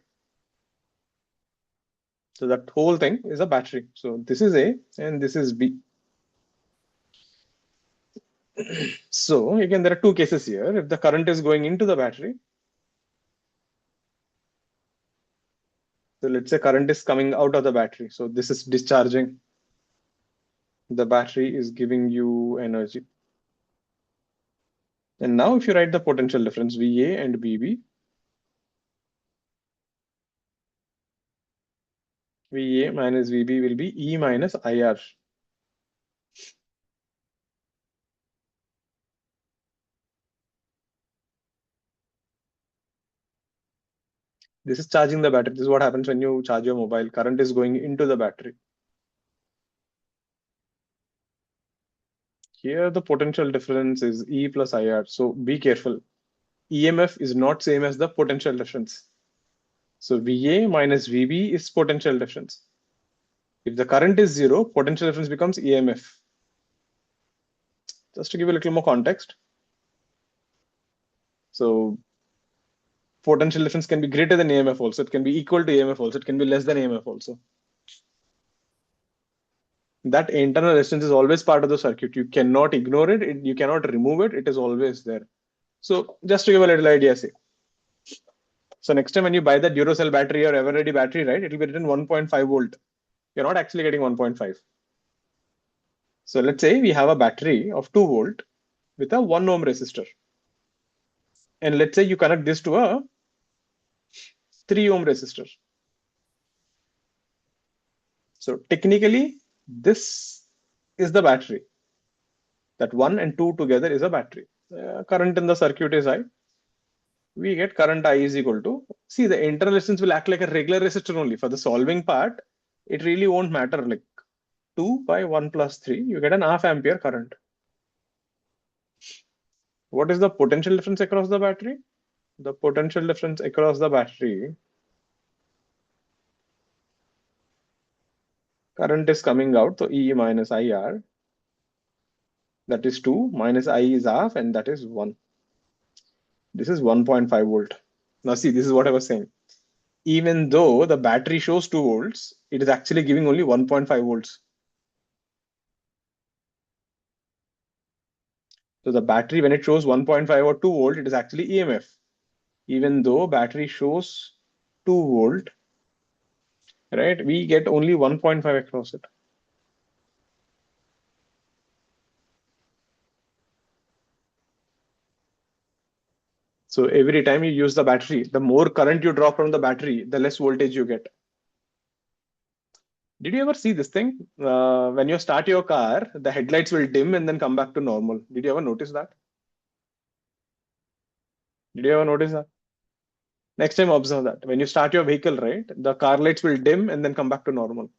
So that whole thing is a battery. So this is A and this is B. So again, there are two cases here. If the current is going into the battery, so let's say current is coming out of the battery. So this is discharging. The battery is giving you energy. And now if you write the potential difference VA and VB, VA minus VB will be E minus IR. This is charging the battery. This is what happens when you charge your mobile. Current is going into the battery. Here the potential difference is E plus IR. So be careful. EMF is not same as the potential difference. So VA minus VB is potential difference. If the current is zero, potential difference becomes EMF. Just to give a little more context. So potential difference can be greater than EMF also. It can be equal to EMF also. It can be less than EMF also. That internal resistance is always part of the circuit. You cannot ignore it. You cannot remove it. It is always there. So just to give a little idea, say. So next time when you buy the Duracell battery or Eveready battery, right, it will be written 1.5 volt. You're not actually getting 1.5. So let's say we have a battery of 2 volt with a 1 ohm resistor. And let's say you connect this to a 3 ohm resistor. So technically, this is the battery. That 1 and 2 together is a battery. Current in the circuit is I. We get current I is equal to, see, the internal resistance will act like a regular resistor only. For the solving part, it really won't matter. Like 2 by 1 plus 3, you get an half ampere current. What is the potential difference across the battery? The potential difference across the battery, current is coming out, so E minus IR, that is 2, minus I is half, and that is 1. This is 1.5 volt. Now see, this is what I was saying. Even though the battery shows 2 volts, it is actually giving only 1.5 volts. So the battery, when it shows 1.5 or 2 volt, it is actually EMF. Even though battery shows 2 volt, right, we get only 1.5 across it. So every time you use the battery, the more current you draw from the battery, the less voltage you get. Did you ever see this thing? When you start your car, the headlights will dim and then come back to normal. Did you ever notice that? Did you ever notice that? Next time, observe that. When you start your vehicle, right, the car lights will dim and then come back to normal.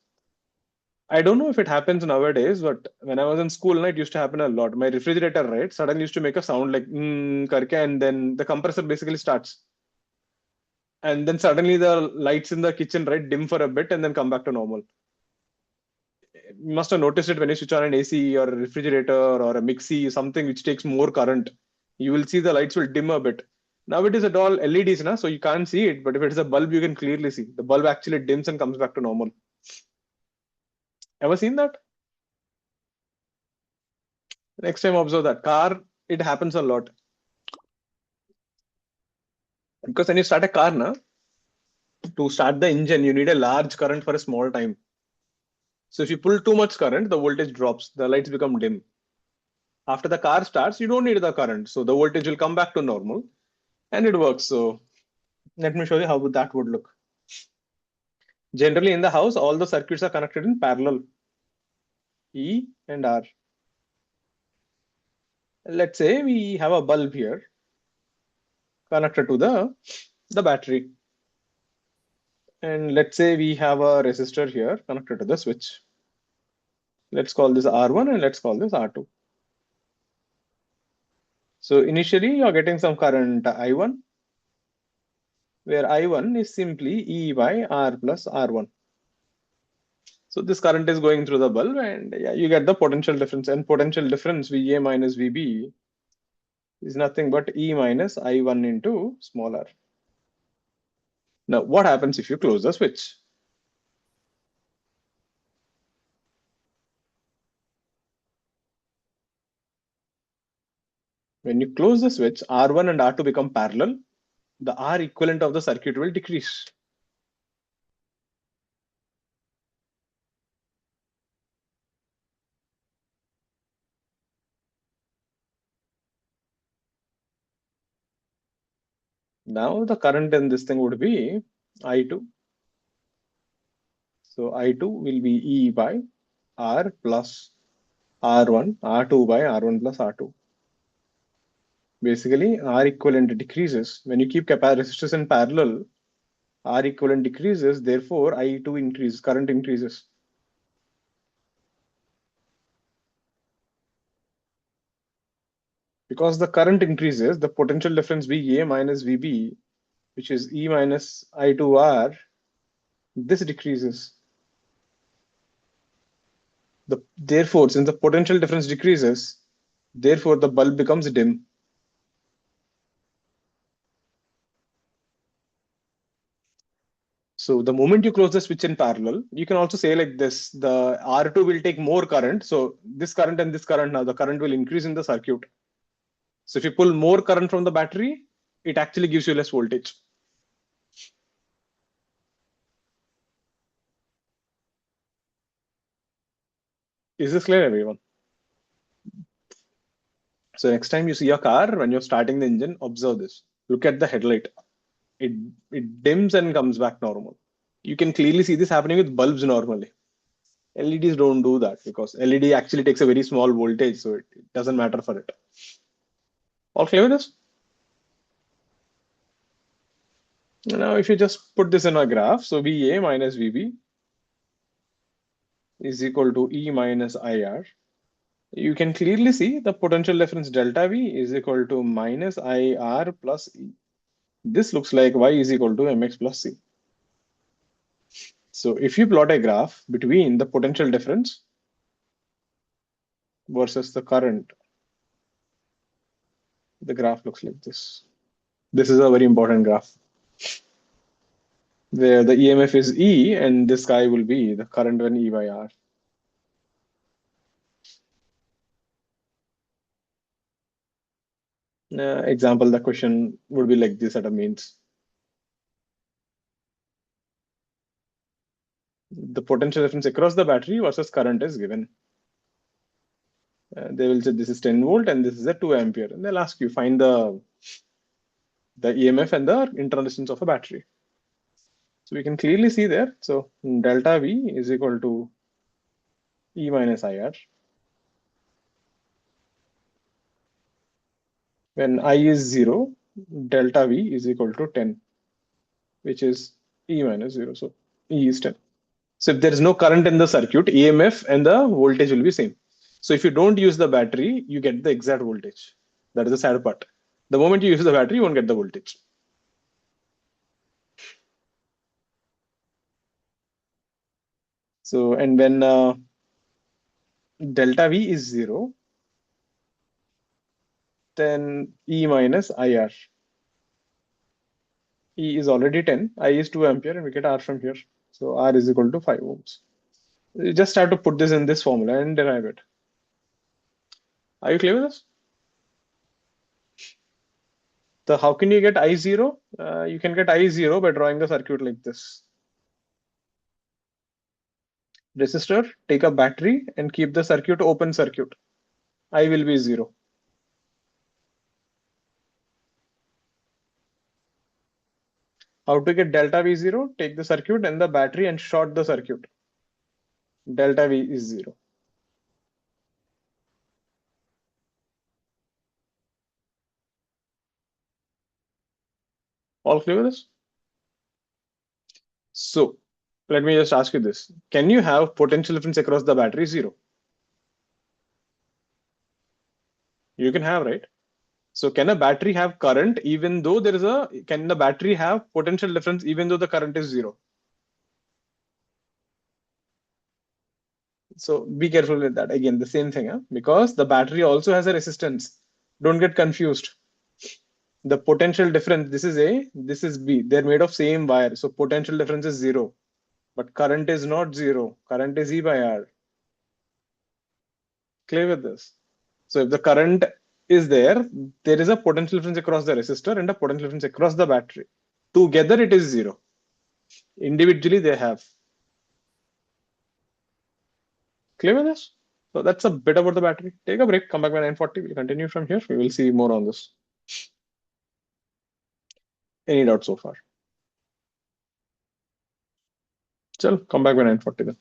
I don't know if it happens nowadays, but when I was in school, it used to happen a lot. My refrigerator, right, suddenly used to make a sound like karke, and then the compressor basically starts. And then suddenly the lights in the kitchen, right, dim for a bit and then come back to normal. You must have noticed it when you switch on an AC or a refrigerator or a mixie, something which takes more current. You will see the lights will dim a bit. Now it is at all LEDs, so you can't see it. But if it is a bulb, you can clearly see. The bulb actually dims and comes back to normal. Ever seen that? Next time, observe that. Car, it happens a lot. Because when you start a car, to start the engine, you need a large current for a small time. So if you pull too much current, the voltage drops, the lights become dim. After the car starts, you don't need the current. So the voltage will come back to normal and it works. So let me show you how that would look. Generally in the house, all the circuits are connected in parallel, E and R. Let's say we have a bulb here connected to the battery. And let's say we have a resistor here connected to the switch. Let's call this R1 and let's call this R2. So initially you're getting some current I1, where I1 is simply E by R plus R1. So this current is going through the bulb and you get the potential difference. And potential difference VA minus VB is nothing but E minus I1 into small r. Now what happens if you close the switch? When you close the switch, R1 and R2 become parallel. The R equivalent of the circuit will decrease. Now the current in this thing would be I2. So I2 will be E by R plus R1, R2 by R1 plus R2. Basically, R equivalent decreases. When you keep resistors in parallel, R equivalent decreases, therefore I2 increases, current increases. Because the current increases, the potential difference VA minus VB, which is E minus I2R, this decreases. Therefore, since the potential difference decreases, therefore the bulb becomes dim. So the moment you close the switch in parallel, you can also say like this, the R2 will take more current. So this current and this current, now the current will increase in the circuit. So if you pull more current from the battery, it actually gives you less voltage. Is this clear, everyone? So next time you see a car, when you're starting the engine, observe this. Look at the headlight. It dims and comes back normal. You can clearly see this happening with bulbs normally. LEDs don't do that because LED actually takes a very small voltage, so it doesn't matter for it. All clear with this? Now, if you just put this in a graph, so VA minus VB is equal to E minus IR. You can clearly see the potential difference delta V is equal to minus IR plus E. This looks like Y is equal to MX plus C. So if you plot a graph between the potential difference versus the current, the graph looks like this. This is a very important graph where the EMF is E and this guy will be the current when E by R. Example, the question would be like this at a means. The potential difference across the battery versus current is given. They will say this is 10 volt and this is a 2 ampere. And they'll ask you find the EMF and the internal resistance of a battery. So we can clearly see there. So delta V is equal to E minus IR. When I is 0, delta V is equal to 10, which is E minus 0. So E is 10. So if there is no current in the circuit, EMF and the voltage will be same. So if you don't use the battery, you get the exact voltage. That is the sad part. The moment you use the battery, you won't get the voltage. So, and when delta V is 0, then E minus IR. E is already 10, I is 2 ampere, and we get R from here. So R is equal to 5 ohms. You just have to put this in this formula and derive it. Are you clear with this? So how can you get I0? You can get I0 by drawing the circuit like this. Resistor, take a battery and keep the circuit open circuit. I will be 0. How to get delta V0? Take the circuit and the battery and short the circuit. Delta V is 0. All clear with this? So let me just ask you this. Can you have potential difference across the battery? 0. You can have, right? So can a battery have current even though there is can the battery have potential difference even though the current is 0? So be careful with that. Again, the same thing, huh? Because the battery also has a resistance. Don't get confused. The potential difference, this is A, this is B. They're made of same wire. So potential difference is 0. But current is not 0. Current is E by R. Clear with this? So if the current is there is a potential difference across the resistor and a potential difference across the battery. Together it is 0. Individually they have. Clear with this? So that's a bit about the battery. Take a break, come back by 9:40. We'll continue from here. We will see more on this. Any doubt so far? Chal, come back by 9:40 then.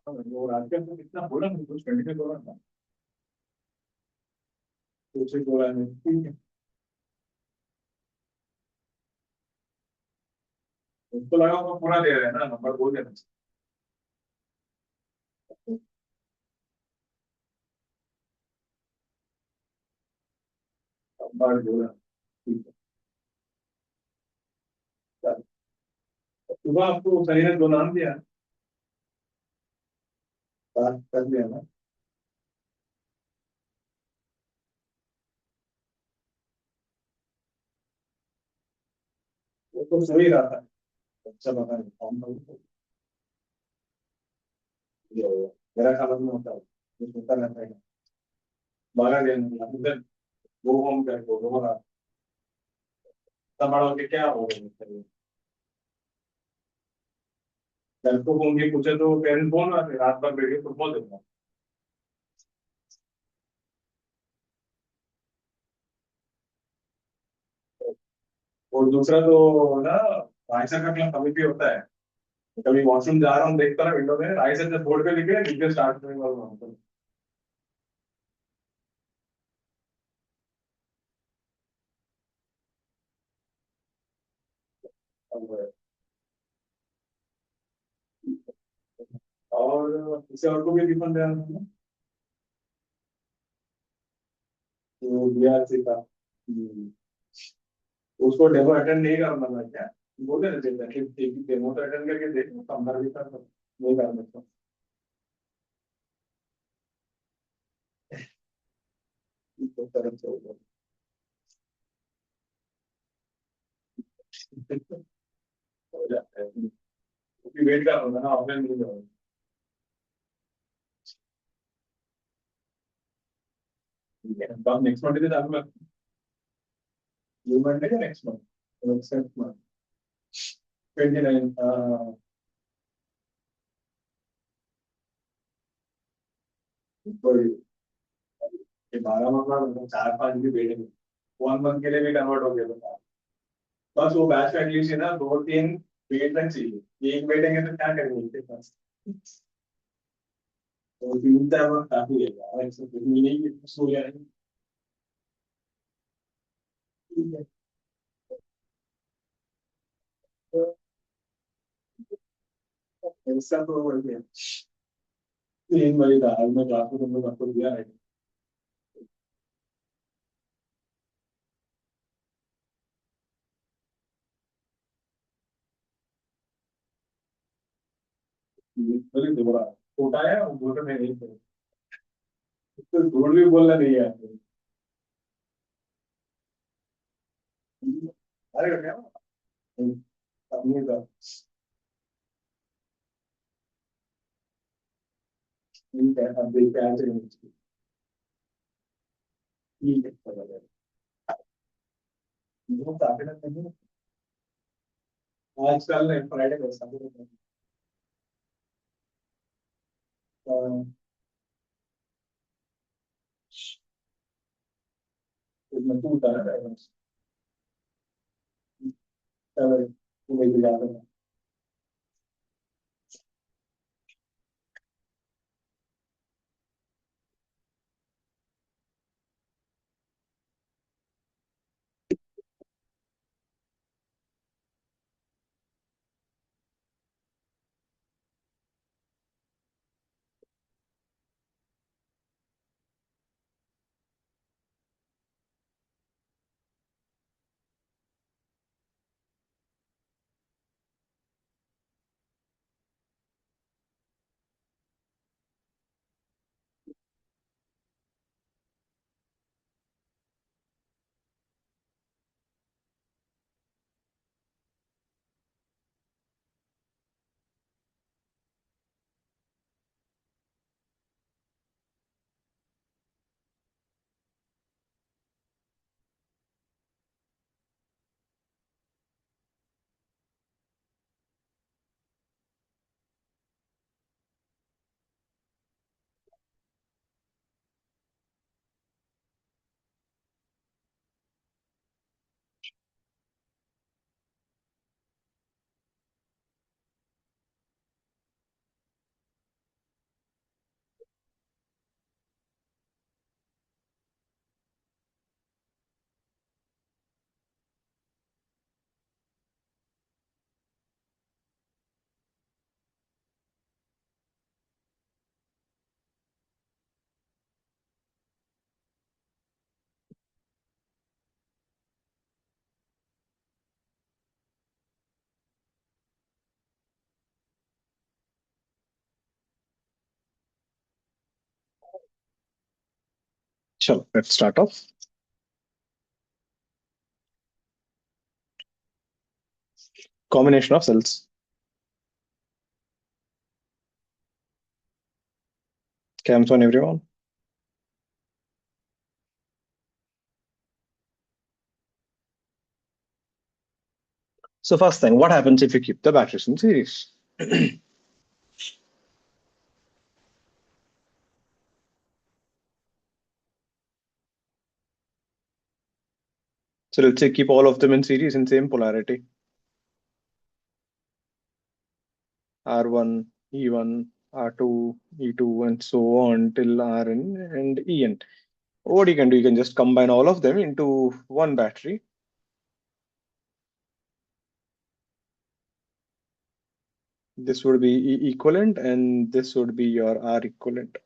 और आज के अंदर इतना बोला नहीं कुछ continue करो ना तो उसे बोला नहीं ठीक है उसको लगा वो पूरा दे रहे हैं ना नंबर बोल देना नंबर बोला ठीक है चल। सुबह आपको सही ने दो नाम दिया बात कर लिया ना तो सो ही रहा था, अच्छा पता नहीं कौन था वो। ये हो गया। मेरा खाना में होता है, ये सोता रहता है, 12 दिन उधर गो होम कर गो रहा, तब बड़ा होके क्या हो गया। कल को फोन की पूछे तो पेरेंट्स फोन आते रात भर बैठ के फुटबॉल देखना। और दूसरा तो ना, राइसर का क्लास कभी भी होता है, कभी वॉशरूम जा रहा हूँ देखता ना विंडो में राइसर से बोर्ड पे लिखे नीचे स्टार्ट करने वाला हूँ। अब और इसे और को भी रिफंड देना था ना, तो बीआरसी का। उसको डेमो अटेंड नहीं करना था क्या, बोले ना चलता कि डेमो तो अटेंड करके देखो कमर भी कर, नहीं कर सकता। तो तरफ से होगा। हो जाता है, क्योंकि वेट कर रहा था ना ऑफलाइन नहीं जाऊंगा। ठीक है तो आप नेक्स्ट मंडे से चालू कर, ये मंडे का नेक्स्ट मंथ, नेक्स्ट मंथ 29। कोई ये 12 मंथ 4-5 भी बैठेंगे, 1 मंथ के लिए भी कन्वर्ट हो गया था। बस वो बैच का एटलीस्ट है ना 2-3 बैठना चाहिए, एक बैठेंगे तो क्या करेंगे इनके पास। तो 3-4 मंथ काफी है यार, ऐसे कुछ नहीं कि सो गया नहीं। ठीक है, तो ऐसा तो बढ़ गया। 3 बजे का आज मैं क्लास में तुम लोग आपको दिया है। बोली दोबारा उठाया और बोल रहे नहीं थे, तो झूठ भी बोलना नहीं है आपको। अरे क्या अपनी का, ठीक है अब देखते हैं आज ठीक है चला जाएगा। वो काफी ना नहीं, आजकल नहीं, फ्राइडे को सैटरडे को इसमें तू उतारा रहेगा। चलो तू लेके जा रहा है। चलो let's start of. Combination of cells. Camps on everyone. So first thing, what happens if you keep the batteries in series? So let's say keep all of them in series in same polarity. R1, E1, R2, E2, and so on till Rn and En. What you can do, you can just combine all of them into one battery. This would be E equivalent and this would be your R equivalent.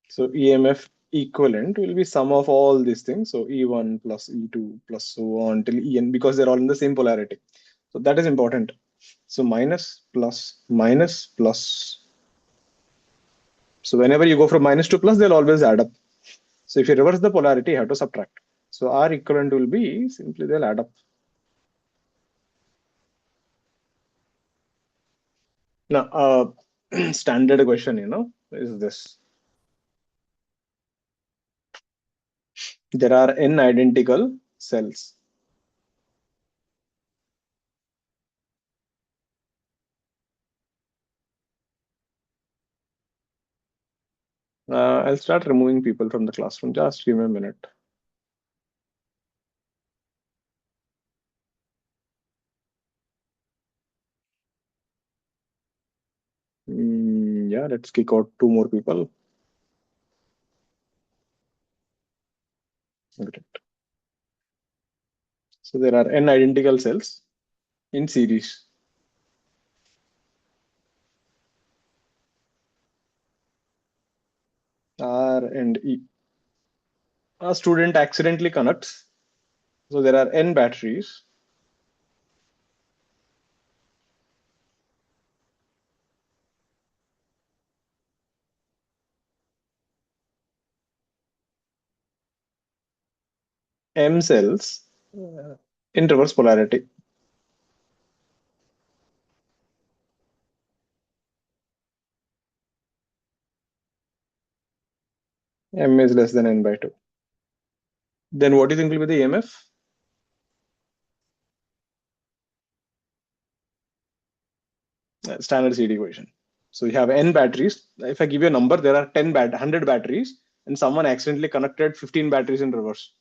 So EMF equivalent will be sum of all these things. So E1 plus E2 plus so on till En, because they're all in the same polarity. So that is important. So minus plus minus plus. So whenever you go from minus to plus, they'll always add up. So if you reverse the polarity, you have to subtract. So R equivalent will be simply they'll add up. Now, standard question, is this. There are n identical cells. I'll start removing people from the classroom. Just give me a minute. Yeah, let's kick out 2 more people. Great. So there are n identical cells in series. R and E. A student accidentally connects. So there are n batteries. M cells in reverse polarity. M is less than n by 2. Then what do you think will be the EMF? Standard CD equation. So you have n batteries. If I give you a number, there are 100 batteries, and someone accidentally connected 15 batteries in reverse.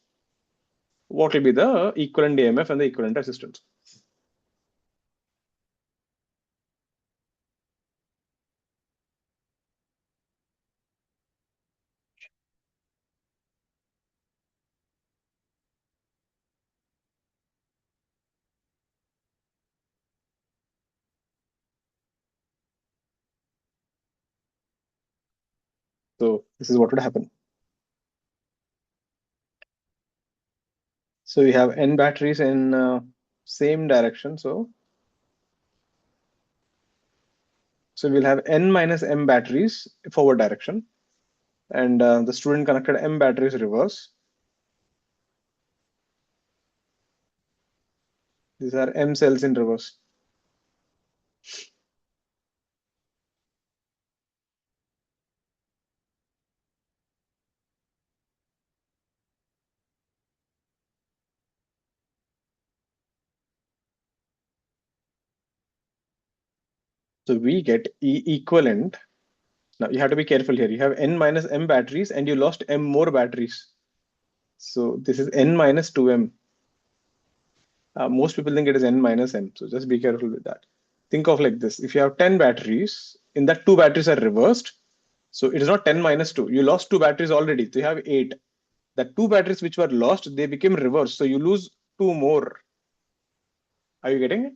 What will be the equivalent EMF and the equivalent resistance? So this is what would happen. So we have n batteries in same direction. So we'll have n minus m batteries forward direction, and the student connected m batteries reverse. These are m cells in reverse. So we get E equivalent. Now you have to be careful here. You have n minus m batteries and you lost m more batteries. So this is n minus 2m. Most people think it is n minus m. So just be careful with that. Think of like this. If you have 10 batteries, in that 2 batteries are reversed. So it is not 10 minus 2. You lost 2 batteries already. So you have 8. The 2 batteries which were lost, they became reversed. So you lose 2 more. Are you getting it?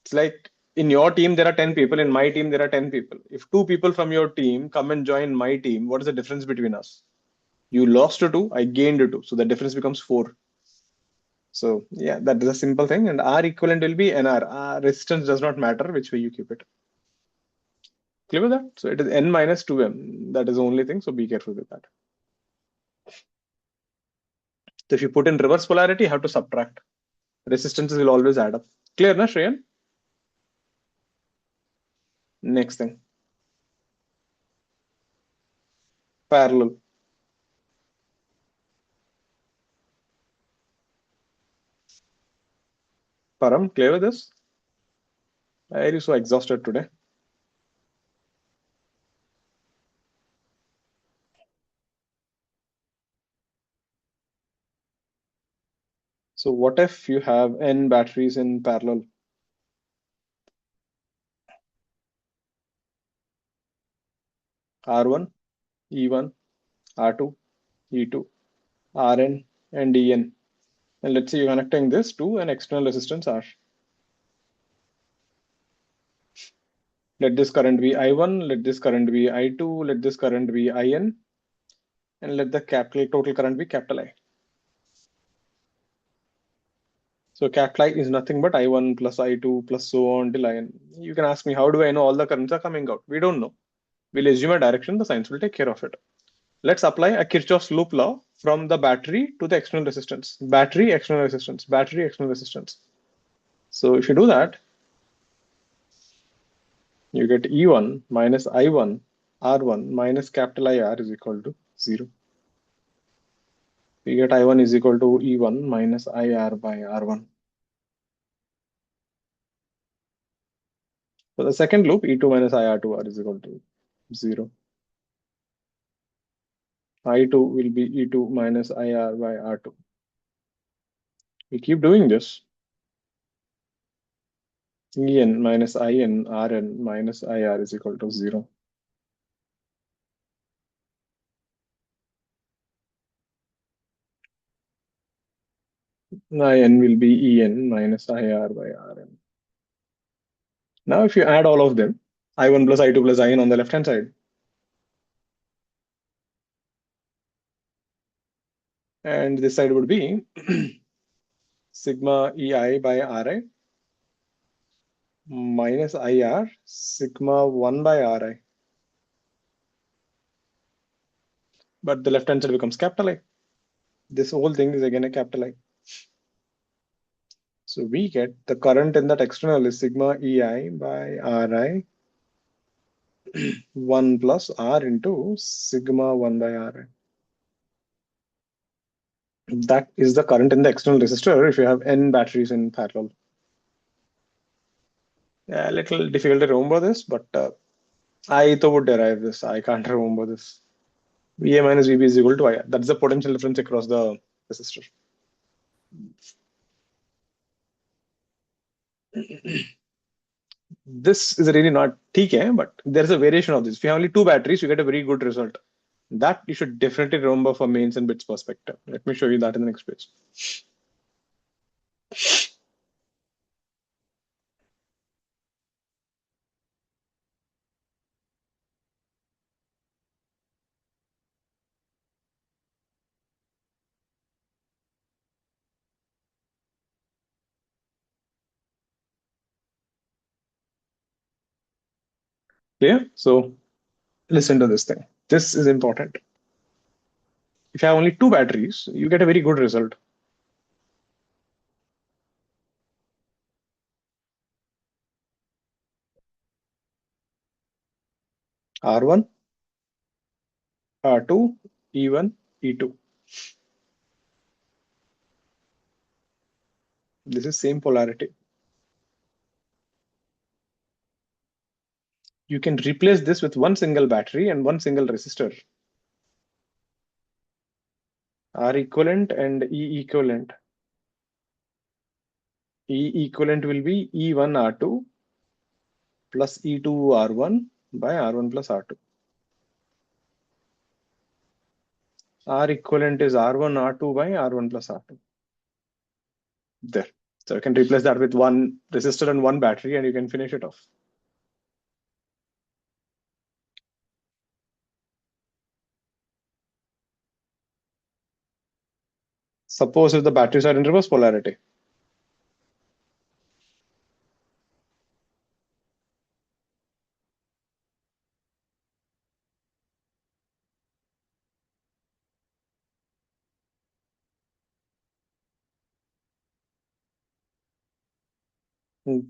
It's like in your team, there are 10 people. In my team, there are 10 people. If 2 people from your team come and join my team, what is the difference between us? You lost a 2, I gained a 2. So the difference becomes 4. So yeah, that is a simple thing. And R equivalent will be NR. Resistance does not matter which way you keep it. Clear with that? So it is N minus 2M. That is the only thing. So be careful with that. So if you put in reverse polarity, you have to subtract. Resistances will always add up. Clear, na, Shreyan? Next thing, parallel. Param, clear with this? Why are you so exhausted today? So what if you have n batteries in parallel? R1, E1, R2, E2, Rn, and En. And let's say you're connecting this to an external resistance R. Let this current be I1, let this current be I2, let this current be In, and let the capital total current be capital I. So capital I is nothing but I1 plus I2 plus so on till In. You can ask me, how do I know all the currents are coming out? We don't know. We'll assume a direction, the science will take care of it. Let's apply a Kirchhoff's loop law from the battery to the external resistance. Battery, external resistance, battery, external resistance. So if you do that, you get E1 minus I1 R1 minus capital IR is equal to 0. We get I1 is equal to E1 minus IR by R1. For the second loop, E2 minus IR2R is equal to 0. I2 will be E2 minus IR by R2. We keep doing this. En minus In Rn minus IR is equal to 0. In will be En minus IR by Rn. Now, if you add all of them, I1 plus I2 plus In on the left hand side, and this side would be sigma EI by Ri minus IR sigma 1 by Ri. But the left hand side becomes capital I. This whole thing is again a capital I. So we get the current in that external is sigma EI by Ri 1 plus R into sigma 1 by Ri. That is the current in the external resistor if you have n batteries in parallel. Yeah, a little difficult to remember this, but I though would derive this. I can't remember this. VA minus VB is equal to I. That's the potential difference across the resistor. This is really not TK, but there's a variation of this. If you have only two batteries, you get a very good result. That you should definitely remember from mains and bits perspective. Let me show you that in the next page. Yeah, so listen to this thing. This is important. If you have only two batteries, you get a very good result. R1, R2, E1, E2. This is same polarity. You can replace this with one single battery and one single resistor. R equivalent and E equivalent. E equivalent will be E1 R2 plus E2 R1 by R1 plus R2. R equivalent is R1 R2 by R1 plus R2. There. So you can replace that with one resistor and one battery and you can finish it off. Suppose if the batteries are in reverse polarity.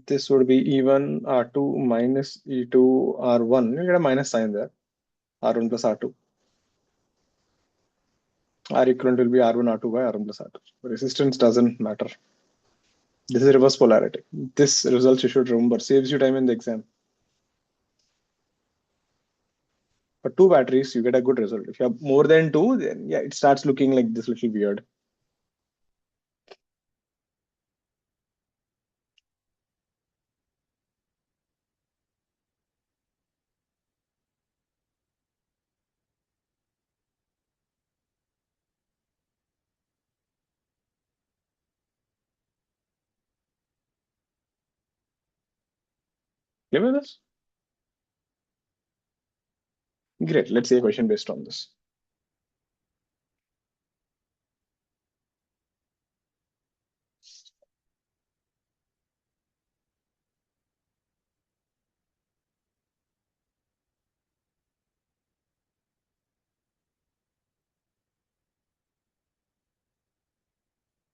This would be E1 R2 minus E2 R1. You get a minus sign there. R1 plus R2. R equivalent will be R1 R2 by R1 plus R2. Resistance doesn't matter. This is reverse polarity. This result you should remember. Saves you time in the exam. For two batteries, you get a good result. If you have more than two, then yeah, it starts looking like this little weird. Clear with this? Great. Let's see a question based on this.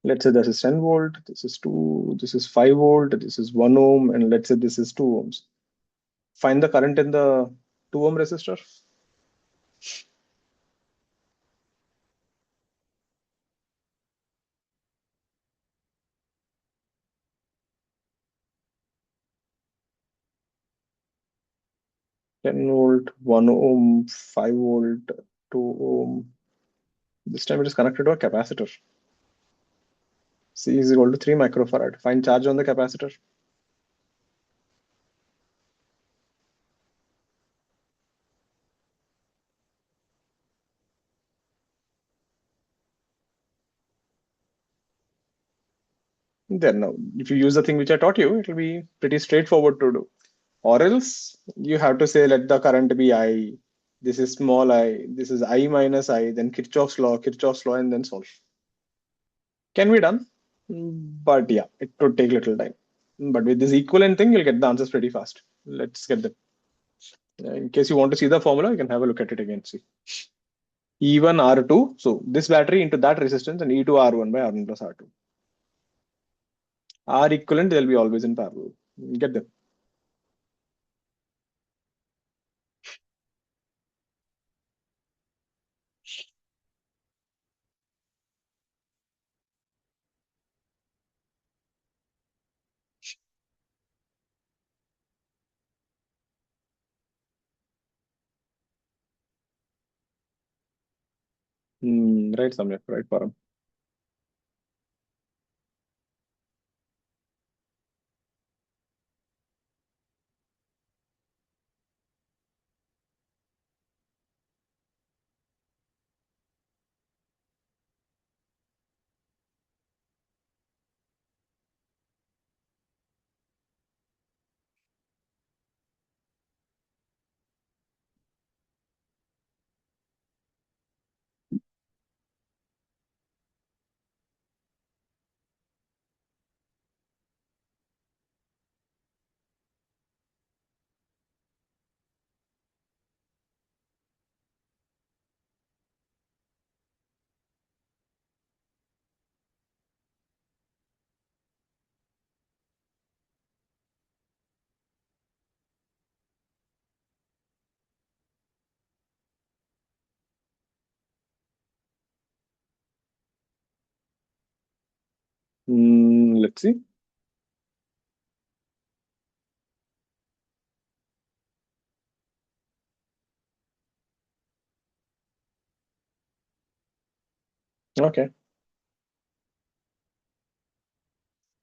Let's say this is 10 volt, this is 2, this is 5 volt, this is 1 ohm, and let's say this is 2 ohms. Find the current in the 2 ohm resistor. Ten volt, 1 ohm, 5 volt, 2 ohm. This time it is connected to a capacitor. C is equal to 3 microfarad. Find charge on the capacitor. Then now, if you use the thing which I taught you, it will be pretty straightforward to do. Or else you have to say let the current be I. This is small I. This is I minus I. Then Kirchhoff's law, and then solve. Can be done, but yeah, it would take little time. But with this equivalent thing, you'll get the answers pretty fast. Let's get them. In case you want to see the formula, you can have a look at it again. See. E1 R2. So this battery into that resistance and E2 R1 by R1 plus R2. R equivalent, they'll be always in parallel. Get them. Right, Samyak, right, Param. Let's see. Okay.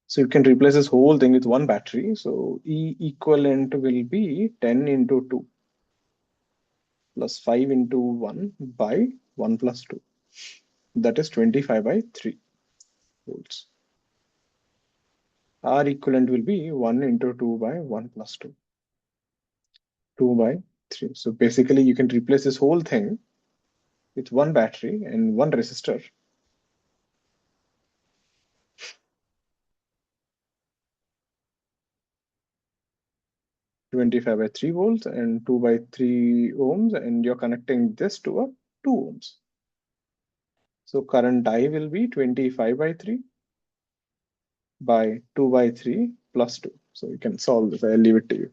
So you can replace this whole thing with one battery. So E equivalent will be 10 into 2 plus 5 into 1 by 1 plus 2. That is 25 by 3 volts. R equivalent will be 1 into 2 by 1 plus 2. 2 by 3. So basically you can replace this whole thing with one battery and one resistor. Twenty-five by 3 volts and 2 by 3 ohms, and you're connecting this to a 2 ohms. So current I will be 25 by 3 by 2 by 3 plus 2. So you can solve this. I'll leave it to you.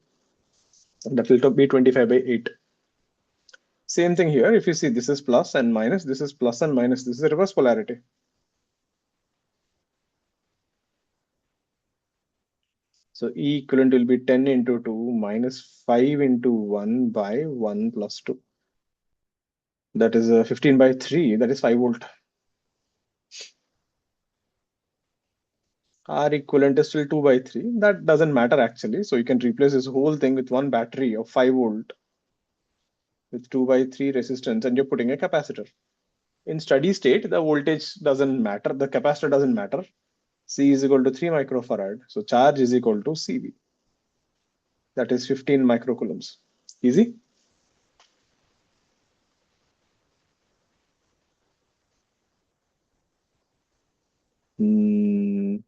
That will be 25 by 8. Same thing here. If you see, this is plus and minus, this is plus and minus, this is a reverse polarity. So E equivalent will be 10 into 2 minus 5 into 1 by 1 plus 2. That is 15 by 3, that is 5 volt. R equivalent is still 2 by 3. That doesn't matter actually. So you can replace this whole thing with one battery of 5 volt with 2 by 3 resistance, and you're putting a capacitor. In steady state, the voltage doesn't matter, the capacitor doesn't matter. C is equal to 3 microfarad. So charge is equal to CV. That is 15 microcoulombs. Easy?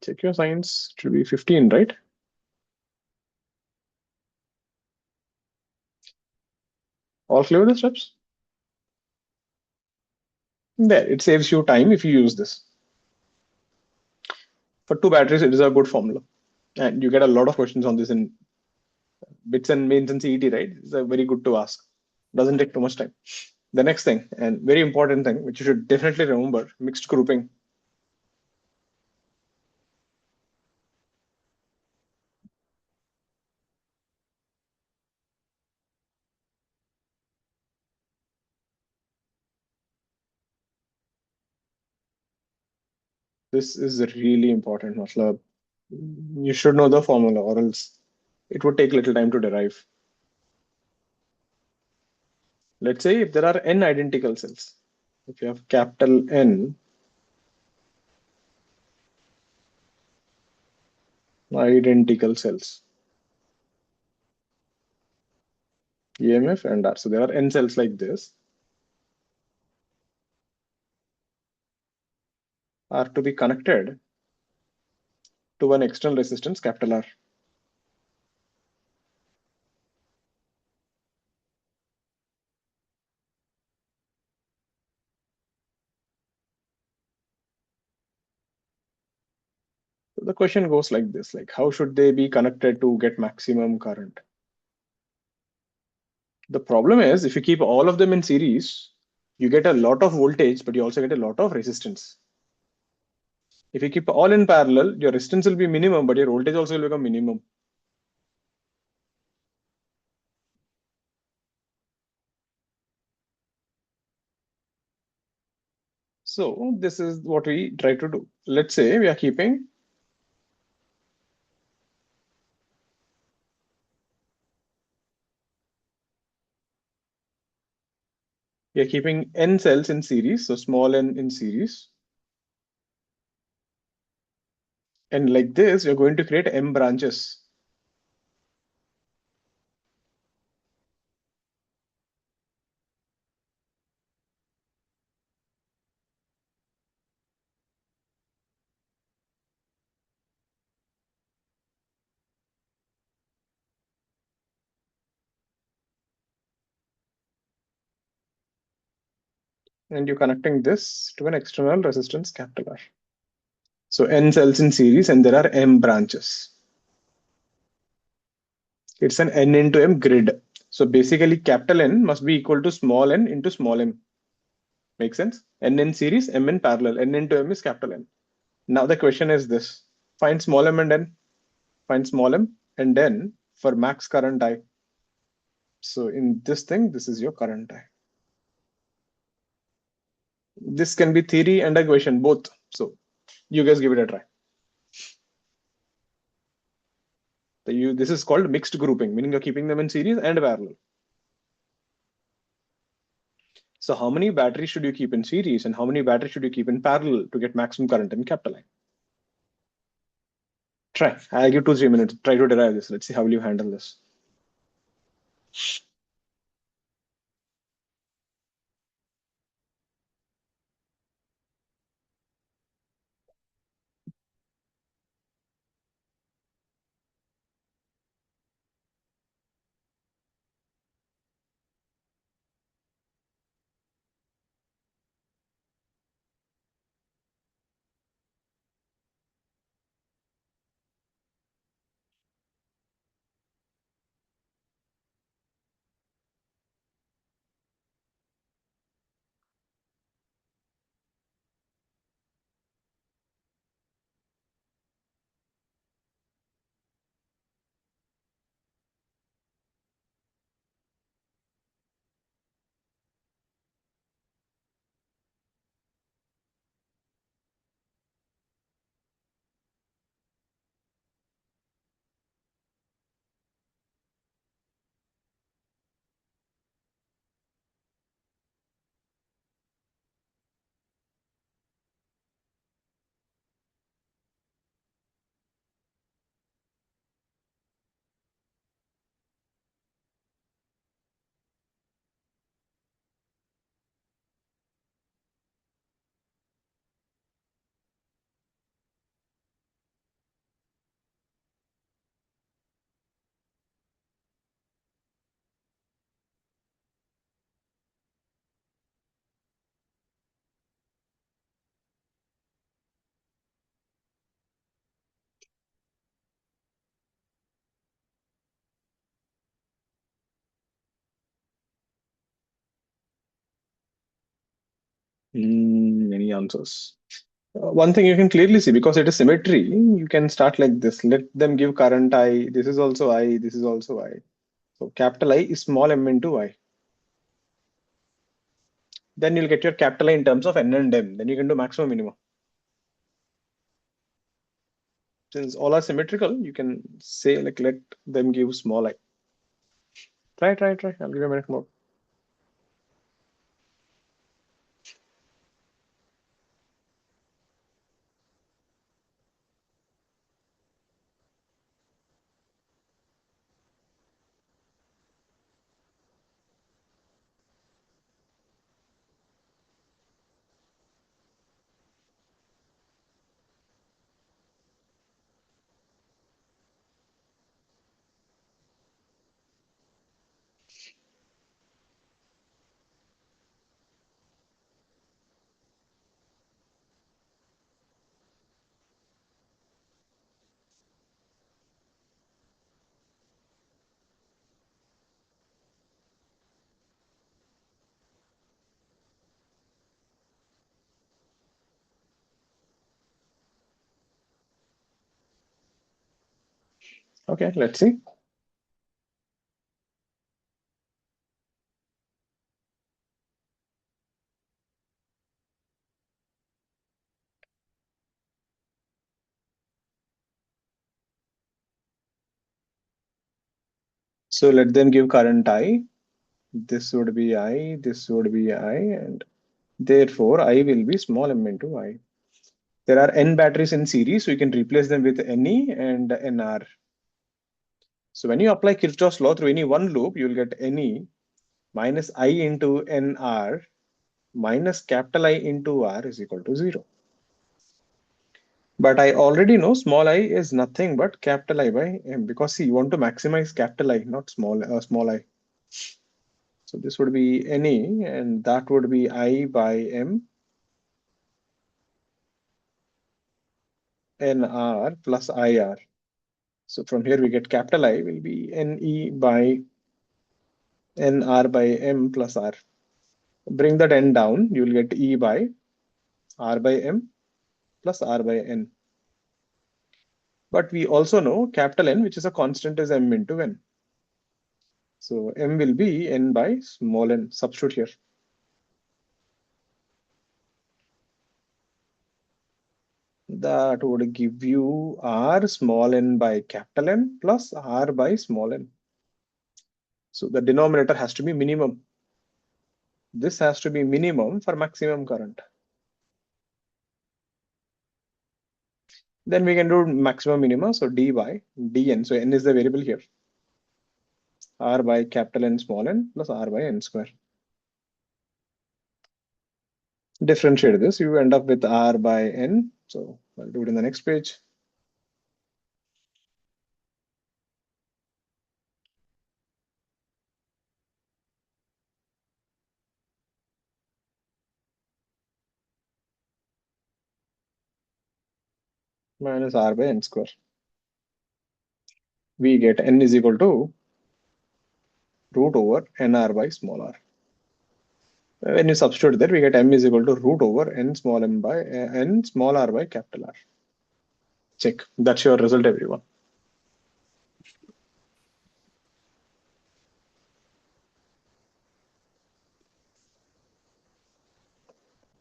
Check your signs. It should be 15, right? All clear with the steps? There, it saves you time if you use this. For two batteries, it is a good formula. And you get a lot of questions on this in bits and mains and CET, right? It's a very good to ask. Doesn't take too much time. The next thing, and very important thing, which you should definitely remember, mixed grouping. This is really important, Matlab. You should know the formula, or else it would take little time to derive. Let's say if there are n identical cells, if you have capital N identical cells, EMF and R. So there are n cells like this, are to be connected to one external resistance, capital R. So the question goes like this, like how should they be connected to get maximum current? The problem is if you keep all of them in series, you get a lot of voltage, but you also get a lot of resistance. If you keep all in parallel, your resistance will be minimum, but your voltage also will become minimum. So this is what we try to do. Let's say we are keeping n cells in series, so small n in series. And like this, we're going to create m branches. And you're connecting this to an external resistance, capital R. So n cells in series, and there are m branches. It's an n into m grid. So basically, capital N must be equal to small n into small m. Make sense? N in series, m in parallel. N into m is capital N. Now the question is this: find small m and n. Find small m and n for max current I. So in this thing, this is your current I. This can be theory and a question, both. So you guys give it a try. This is called mixed grouping, meaning you're keeping them in series and parallel. So how many batteries should you keep in series and how many batteries should you keep in parallel to get maximum current in capital I? Try. I'll give 2-3 minutes. Try to derive this. Let's see how will you handle this. Any answers? One thing you can clearly see, because it is symmetry, you can start like this. Let them give current I. This is also I. This is also I. So capital I is small m into I. Then you'll get your capital I in terms of n and m. Then you can do maximum minimum. Since all are symmetrical, you can say like let them give small I. Try. I'll give you a minute more. Okay, let's see. So let them give current I. This would be I, this would be I, and therefore I will be small m into I. There are n batteries in series, so you can replace them with Ne and Nr. So when you apply Kirchhoff's law through any one loop, you will get Ne minus I into Nr minus capital I into R is equal to 0. But I already know small I is nothing but capital I by M, because see, you want to maximize capital I, not small I. So this would be Ne, and that would be I by M Nr plus IR. So from here we get capital I will be Ne by Nr by M plus R. Bring that N down, you will get E by R by M plus R by N. But we also know capital N, which is a constant, is M into N. So M will be N by small n. Substitute here. That would give you R small n by capital N plus R by small n. So the denominator has to be minimum. This has to be minimum for maximum current. Then we can do maximum minimum. So d by dn. So n is the variable here. R by capital N small n plus R by n square. Differentiate this, you end up with R by n. So I'll do it in the next page. Minus R by n square. We get n is equal to root over nr by small r. When you substitute that, we get m is equal to root over n small m by n small r by capital R. Check. That's your result, everyone.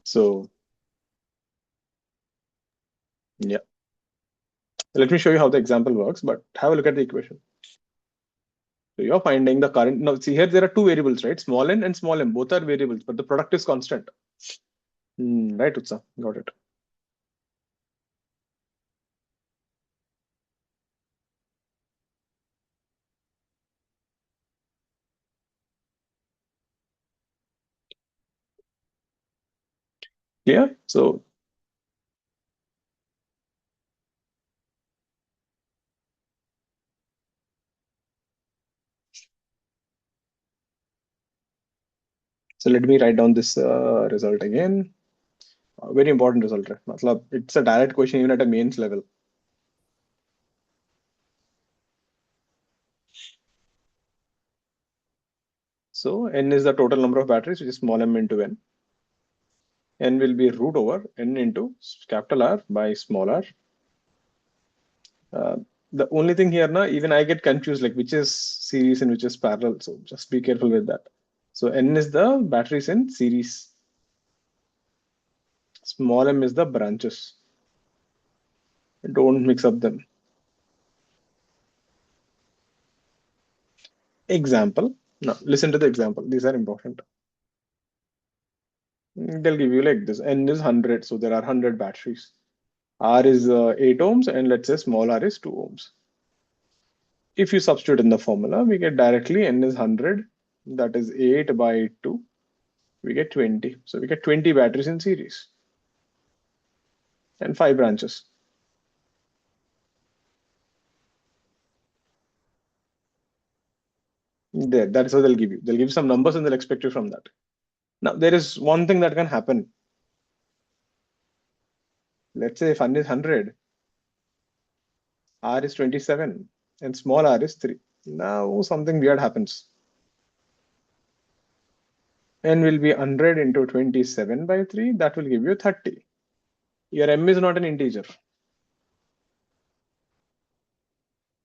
So, yeah. Let me show you how the example works, but have a look at the equation. So you're finding the current. Now, see here, there are two variables, right? Small n and small m. Both are variables, but the product is constant. Right, Utsa? Got it. Clear? So let me write down this result again. Very important result. Right? Matlab, it's a direct question even at a mains level. So n is the total number of batteries, which is small m into n. N will be root over N into capital R by small r. The only thing here now, even I get confused, like which is series and which is parallel. So just be careful with that. So N is the batteries in series. Small m is the branches. Don't mix up them. Example. Now listen to the example. These are important. They'll give you like this. N is 100. So there are 100 batteries. R is 8 ohms and let's say small r is 2 ohms. If you substitute in the formula, we get directly N is 100. That is 8 by 2. We get 20. So we get 20 batteries in series and 5 branches. There, that's what they'll give you. They'll give you some numbers and they'll expect you from that. Now, there is one thing that can happen. Let's say if N is 100, R is 27, and small r is 3. Now, something weird happens. N will be 100 into 27 by 3. That will give you 30. Your M is not an integer.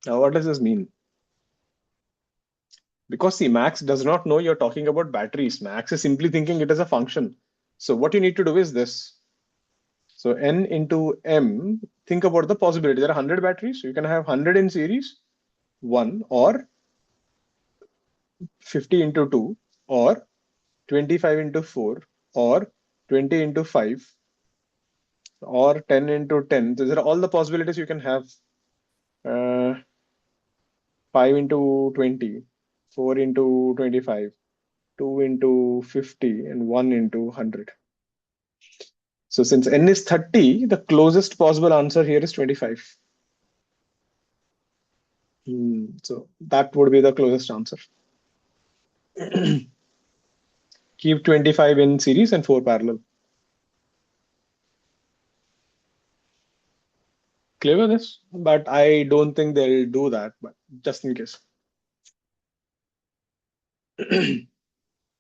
Now, what does this mean? Because see, Max does not know you're talking about batteries. Max is simply thinking it as a function. So what you need to do is this. So N into M, think about the possibility. There are 100 batteries. So you can have 100 in series, 1, or 50 into 2, or 25 into 4, or 20 into 5, or 10 into 10. These are all the possibilities you can have. 5 into 20, 4 into 25, 2 into 50, and 1 into 100. So since N is 30, the closest possible answer here is 25. So that would be the closest answer. Keep 25 in series and 4 parallel. Clear with this? But I don't think they'll do that, but just in case.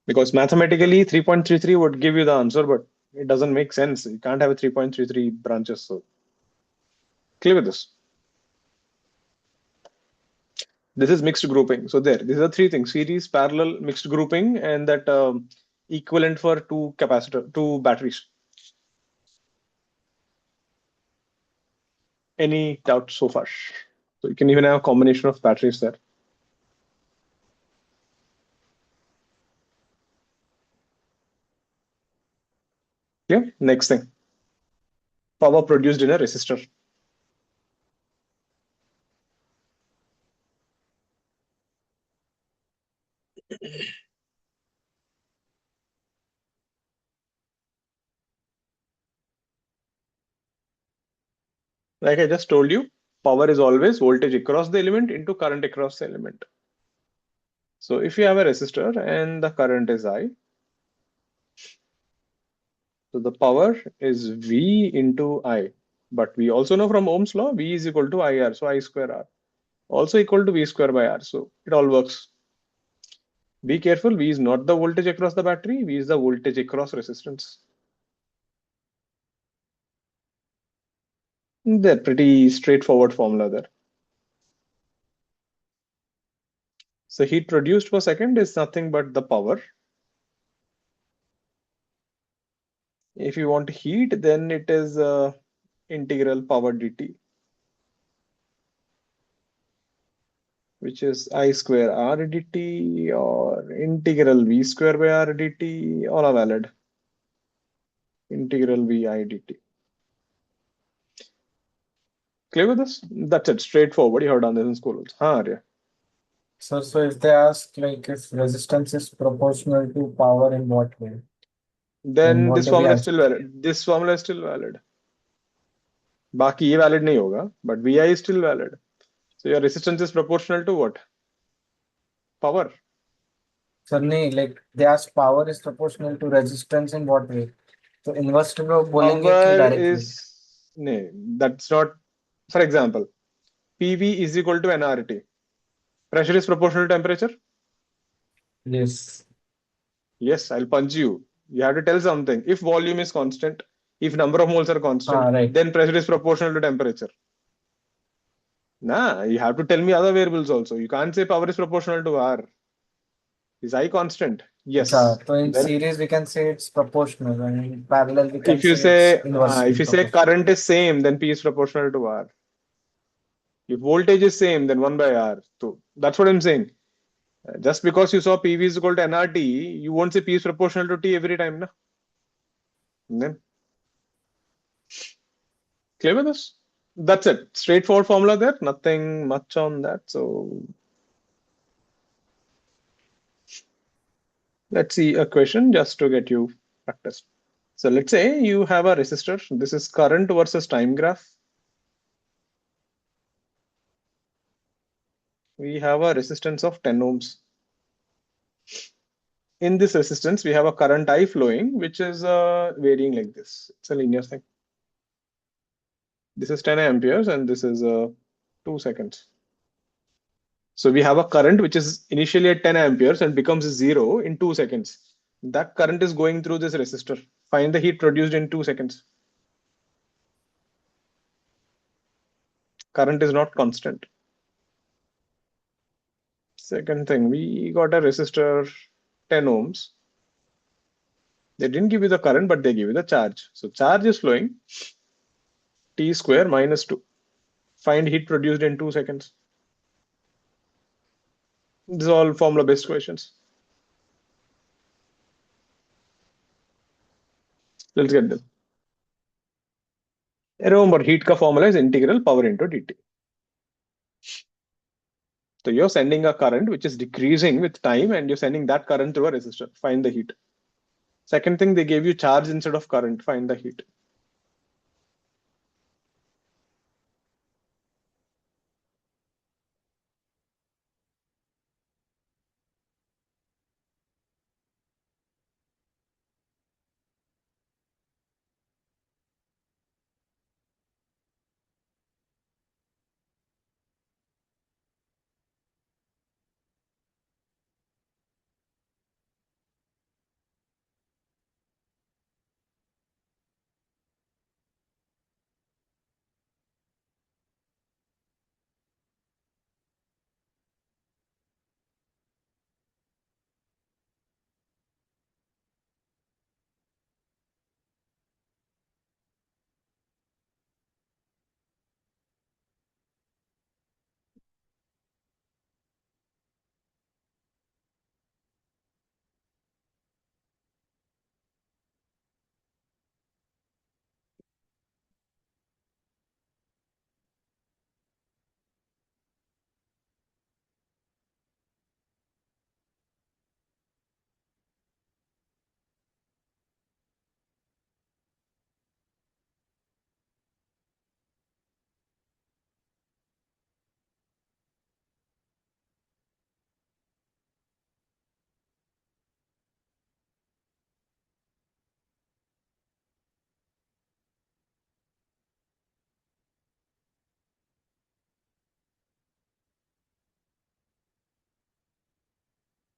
Because mathematically 3.33 would give you the answer, but it doesn't make sense. You can't have a 3.33 branches. So clear with this? This is mixed grouping. So there, these are 3 things: series, parallel, mixed grouping, and that equivalent for 2 batteries. Any doubt so far? So you can even have a combination of batteries there. Yeah, next thing. Power produced in a resistor. Like I just told you, power is always voltage across the element into current across the element. So if you have a resistor and the current is I, so the power is V into I. But we also know from Ohm's law, V is equal to IR, so I square R. Also equal to V square by R. So it all works. Be careful, V is not the voltage across the battery, V is the voltage across resistance. They're pretty straightforward formula there. So heat produced per second is nothing but the power. If you want heat, then it is integral power dt, which is I square R dt or integral V square by R dt, all are valid. Integral Vi dt. Clear with this? That's it, straightforward. You have done this in school also. Arya. So if they ask like if resistance is proportional to power in what way? Then what this do we formula is answer? still valid. This formula is still valid. बाकी ये valid नहीं होगा, but Vi is still valid. So your resistance is proportional to what? Power. Sir, नहीं, like they ask power is proportional to resistance in what way? So inverse में वो बोलेंगे कि Power directly? is no, that's not. For example, PV is equal to nRT. Pressure is proportional to temperature. Yes. Yes, I'll punch you. You have to tell something. If volume is constant, if number of moles are constant, right. then pressure is proportional to temperature. Nah, you have to tell me other variables also. You can't say power is proportional to R. Is I constant? Yes. So in Then series we can say it's proportional, and in parallel we can if you say it's say inversely proportional. current is same, then P is proportional to R. If voltage is same, then 1 by R. So that's what I'm saying. Just because you saw PV is equal to nRT, you won't say P is proportional to T every time, na? And then clear with this? That's it. Straightforward formula there. Nothing much on that. So let's see a question just to get you practiced. So let's say you have a resistor. This is current versus time graph. We have a resistance of 10 ohms. In this resistance, we have a current I flowing, which is varying like this. It's a linear thing. This is 10 amperes and this is 2 seconds. So we have a current which is initially at 10 amperes and becomes 0 in 2 seconds. That current is going through this resistor. Find the heat produced in 2 seconds. Current is not constant. Second thing, we got a resistor 10 ohms. They didn't give you the current, but they give you the charge. So charge is flowing T square minus 2. Find heat produced in 2 seconds. These are all formula based questions. Let's get them. Remember, heat ka formula is integral power into dt. So you're sending a current which is decreasing with time and you're sending that current through a resistor. Find the heat. Second thing, they gave you charge instead of current. Find the heat.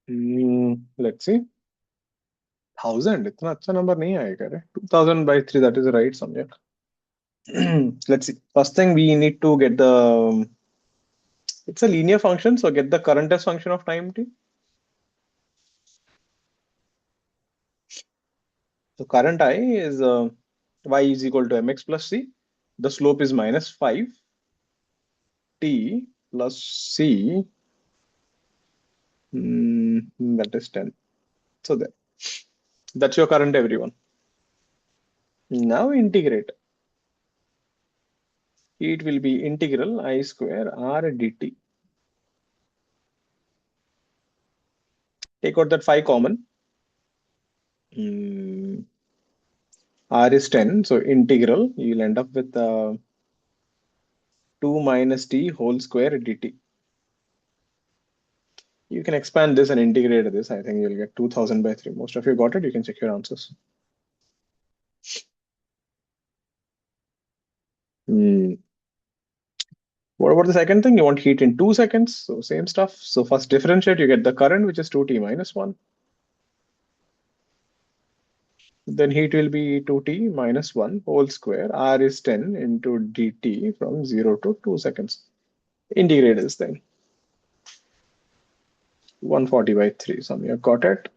Let's see. 1000. इतना अच्छा number नहीं आएगा रे. 2000 by 3. That is right somewhere. Let's see. First thing we need to get the. It's a linear function, so get the current as function of time t. So current I is y is equal to mx plus c. The slope is minus 5 t plus c. That is 10. So that's your current, everyone. Now integrate. It will be integral I square r dt. Take out that 5 common. R is 10, so integral, you'll end up with 2 minus t whole square dt. You can expand this and integrate this. I think you'll get 2000 by 3. Most of you got it. You can check your answers. What about the second thing? You want heat in 2 seconds. So same stuff. So first differentiate, you get the current, which is 2t minus 1. Then heat will be 2T minus 1 whole square. R is 10 into dt from 0 to 2 seconds. Integrate this thing. 140 by 3. Some you got it.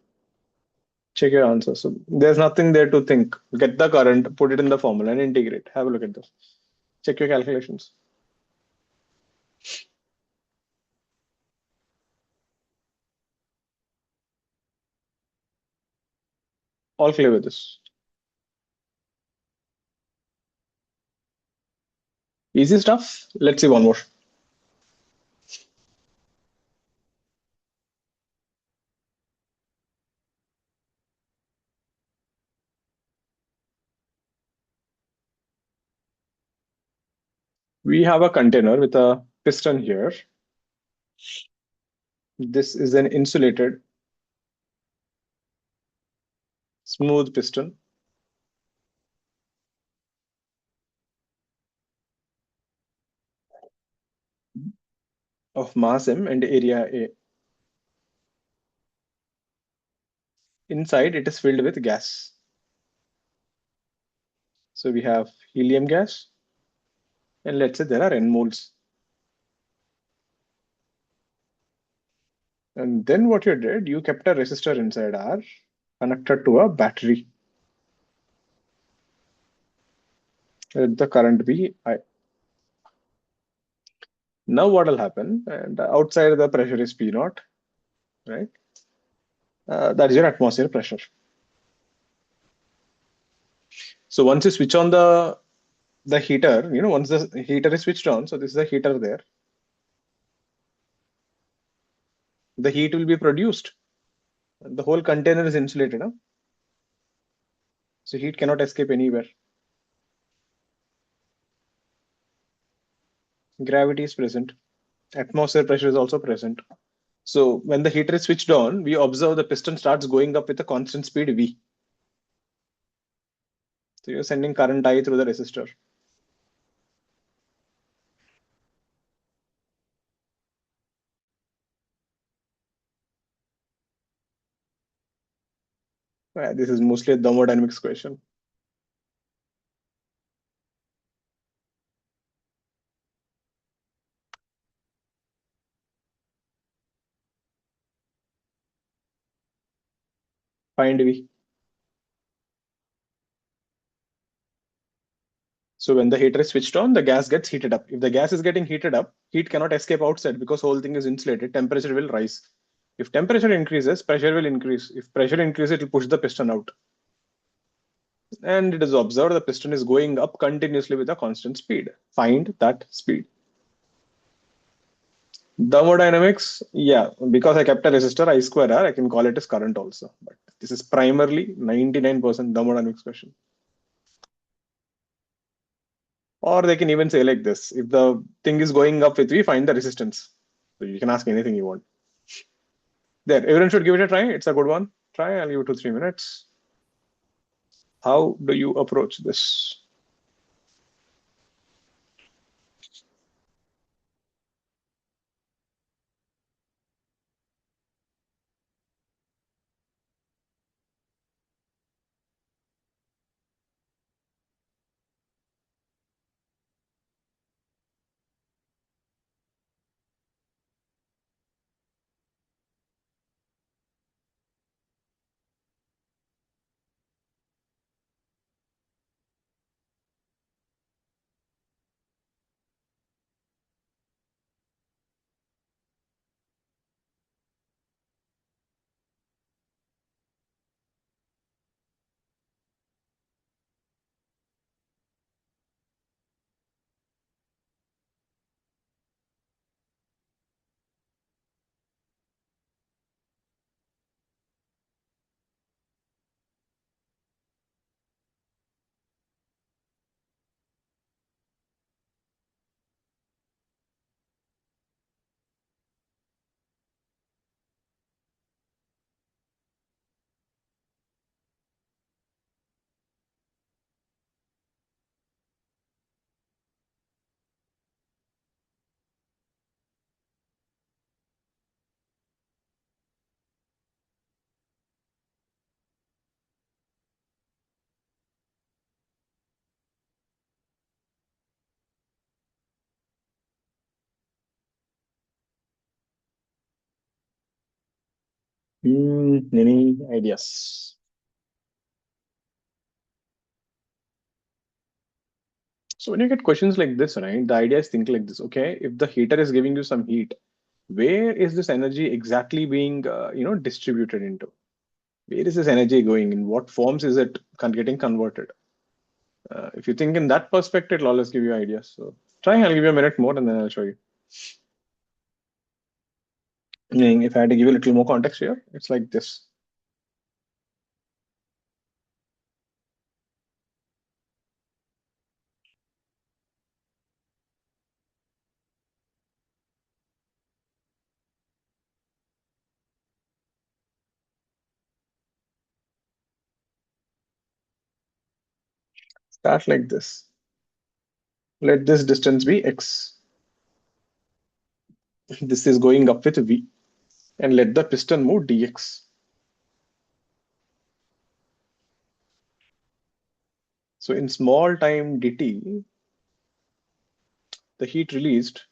Check your answer. So there's nothing there to think. Get the current, put it in the formula, and integrate. Have a look at this. Check your calculations. All clear with this. Easy stuff. Let's see one more. We have a container with a piston here. This is an insulated smooth piston of mass m and area A. Inside, it is filled with gas. So we have helium gas, and let's say there are n moles. And then what you did, you kept a resistor inside R connected to a battery. Let the current be I. Now what will happen? And outside the pressure is P naught, right? That is your atmosphere pressure. So once you switch on the heater, once the heater is switched on, so this is the heater there. The heat will be produced. The whole container is insulated, huh? So heat cannot escape anywhere. Gravity is present. Atmosphere pressure is also present. So when the heater is switched on, we observe the piston starts going up with a constant speed V. So you're sending current I through the resistor. This is mostly a thermodynamics question. Find V. So when the heater is switched on, the gas gets heated up. If the gas is getting heated up, heat cannot escape outside because whole thing is insulated. Temperature will rise. If temperature increases, pressure will increase. If pressure increases, it will push the piston out. And it is observed the piston is going up continuously with a constant speed. Find that speed. Thermodynamics, yeah, because I kept a resistor I square R, I can call it as current also. But this is primarily 99% thermodynamics question. Or they can even say like this, if the thing is going up with V, find the resistance. So you can ask anything you want. There, everyone should give it a try. It's a good one. Try, I'll give it 2-3 minutes. How do you approach this? Any ideas? So when you get questions like this, right, the idea is think like this. Okay, if the heater is giving you some heat, where is this energy exactly being, distributed into? Where is this energy going? In what forms is it getting converted? If you think in that perspective, it'll always give you ideas. So try. I'll give you a minute more, and then I'll show you. Meaning, if I had to give you a little more context here, it's like this. Start like this. Let this distance be x. This is going up with v. And let the piston move dx. So in small time dt, the heat released,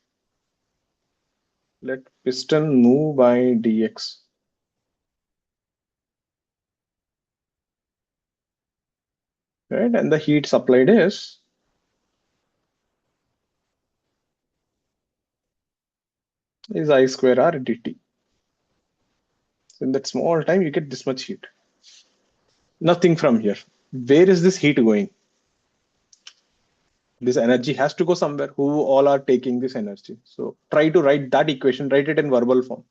let piston move by dx. Right? And the heat supplied is I square r dt. So in that small time, you get this much heat. Nothing from here. Where is this heat going? This energy has to go somewhere. Who all are taking this energy? So try to write that equation, write it in verbal form.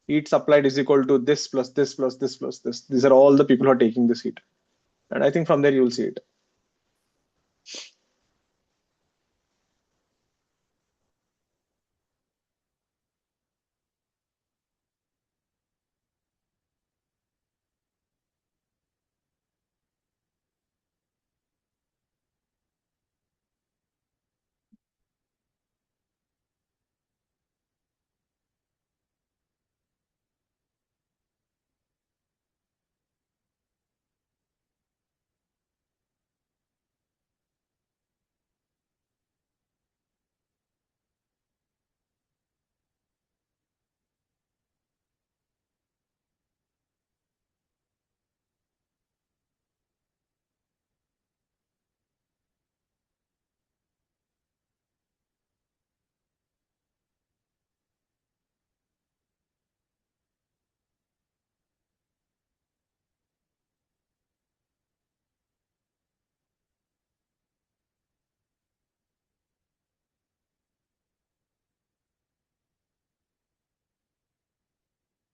Heat supplied is equal to this plus this plus this plus this. These are all the people who are taking this heat. And I think from there you will see it.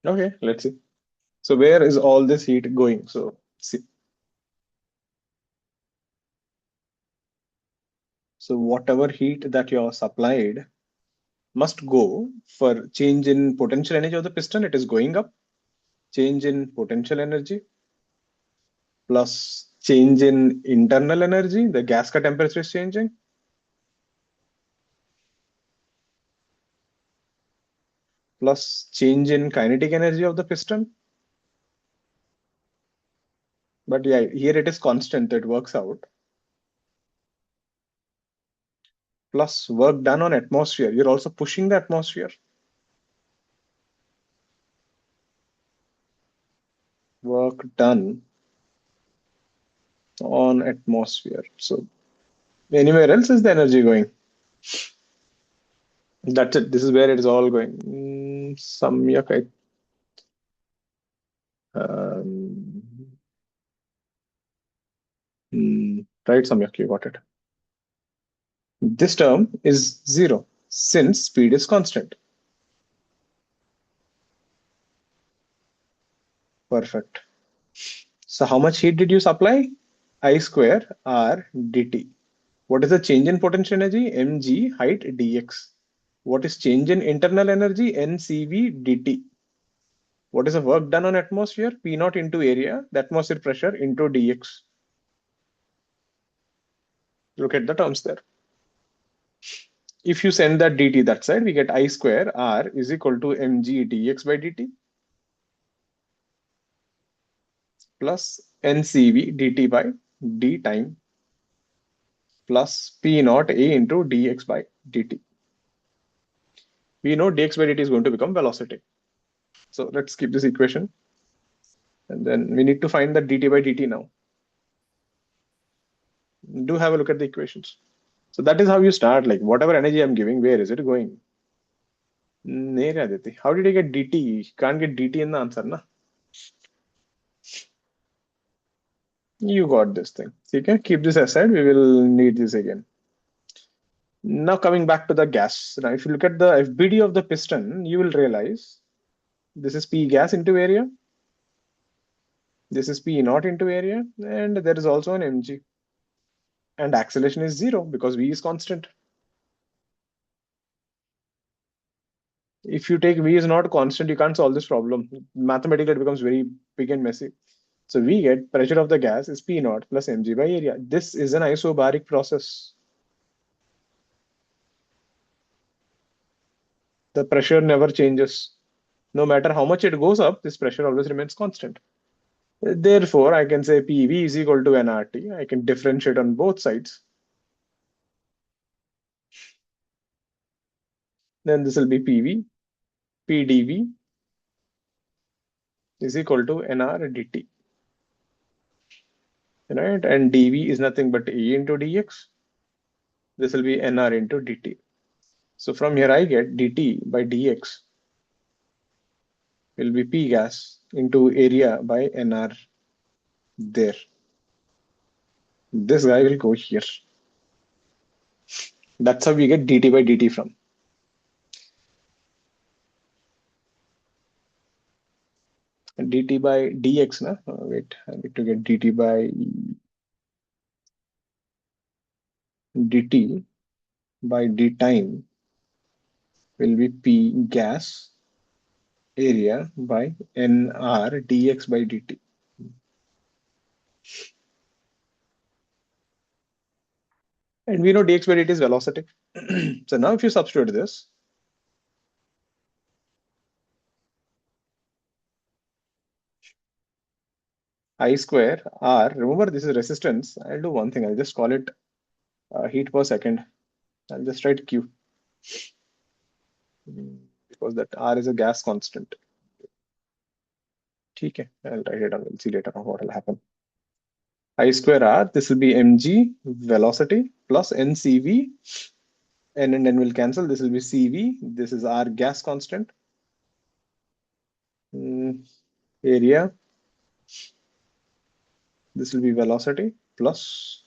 Okay, let's see. So where is all this heat going? So see. So whatever heat that you're supplied must go for change in potential energy of the piston. It is going up. Change in potential energy plus change in internal energy. The gas cut temperature is changing. Plus change in kinetic energy of the piston. But yeah, here it is constant, it works out. Plus work done on atmosphere. You're also pushing the atmosphere. Work done on atmosphere. So anywhere else is the energy going? That's it. This is where it is all going. Samyak, right, Samyak, you got it. This term is 0 since speed is constant. Perfect. So how much heat did you supply? I square R dt. What is the change in potential energy? mg height dx. What is change in internal energy? ncv dt. What is the work done on atmosphere? P naught into area, the atmosphere pressure into dx. Look at the terms there. If you send that dt that side, we get I square R is equal to mg dx by dt plus ncv dt by d time plus P naught A into dx by dt. We know dx by dt is going to become velocity. So let's keep this equation. And then we need to find the dt by dt now. Do have a look at the equations. So that is how you start, like whatever energy I'm giving, where is it going? How did you get dt? You can't get dt in the answer, na? You got this thing. Okay, keep this aside. We will need this again. Now coming back to the gas. Now if you look at the FBD of the piston, you will realize this is P gas into area. This is P naught into area. And there is also an mg. And acceleration is 0 because V is constant. If you take V is not constant, you can't solve this problem. Mathematically, it becomes very big and messy. So we get pressure of the gas is P naught plus mg by area. This is an isobaric process. The pressure never changes. No matter how much it goes up, this pressure always remains constant. Therefore, I can say PV is equal to nRT. I can differentiate on both sides. Then this will be PV, PdV is equal to nR dt. Right? And dV is nothing but E into dx. This will be nR into dt. So from here I get dt by dx will be P gas into area by nR there. This guy will go here. That's how we get dt by dt from. And dt by dx, na? Wait, I need to get dt by dt by d time will be P gas area by nR dx by dt. And we know dx by dt is velocity. So now if you substitute this, I square R, remember this is resistance. I'll do one thing, I'll just call it heat per second. I'll just write Q because that R is a gas constant. Okay, I'll write it down. We'll see later on what will happen. I square R, this will be mg velocity plus ncv. N and N will cancel. This will be CV. This is R gas constant. Area. This will be velocity plus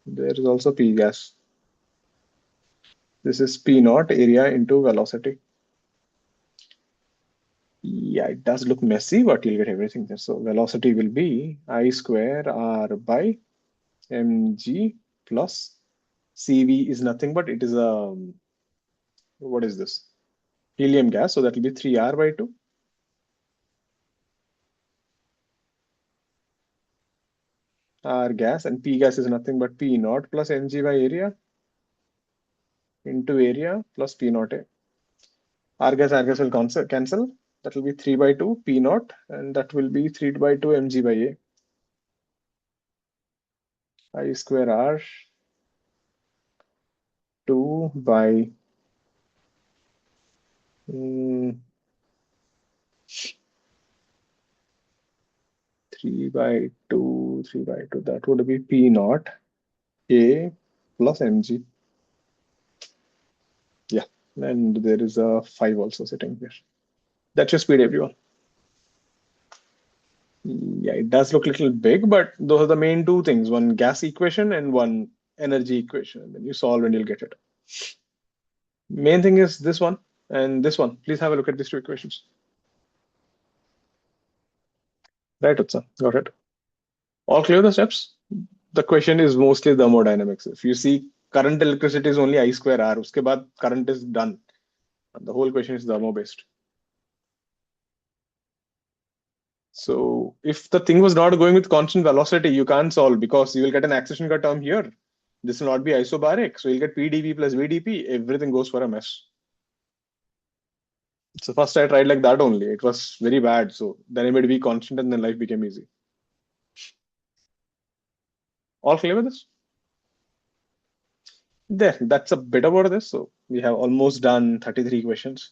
there is also P gas. This is P naught area into velocity. Yeah, it does look messy, but you'll get everything there. So velocity will be I square R by mg plus CV is nothing but it is a, what is this? Helium gas. So that will be 3R by 2. R gas and P gas is nothing but P naught plus mg by area into area plus P naught A. R gas will cancel. That will be 3 by 2 P naught and that will be 3 by 2 mg by A. I square R 2 by 3 by 2, that would be P naught A plus mg. Yeah, and there is a 5 also sitting here. That's your speed, everyone. Yeah, it does look a little big, but those are the main two things, one gas equation and one energy equation. And then you solve and you'll get it. Main thing is this one and this one. Please have a look at these two equations. Right, Utsa, got it. All clear the steps? The question is mostly thermodynamics. If you see current electricity is only I square R, uske baad current is done. And the whole question is thermo based. So if the thing was not going with constant velocity, you can't solve because you will get an acceleration ka term here. This will not be isobaric. So you'll get PdV plus VdP. Everything goes for a mess. So first I tried like that only. It was very bad. So then I made V constant and then life became easy. All clear with this? There, that's a bit about this. So we have almost done 33 questions.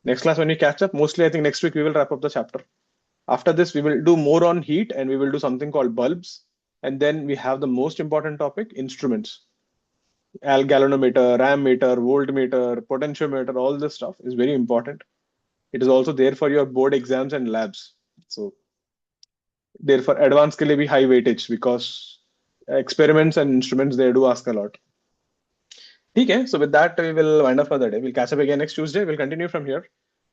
Next class, when we catch up, mostly I think next week we will wrap up the chapter. After this, we will do more on heat and we will do something called bulbs. And then we have the most important topic, instruments. Galvanometer, ammeter, voltmeter, potentiometer, all this stuff is very important. It is also there for your board exams and labs. So therefore, advanced ke liye bhi high weightage because experiments and instruments, they do ask a lot. Okay, so with that, we will wind up for the day. We'll catch up again next Tuesday. We'll continue from here.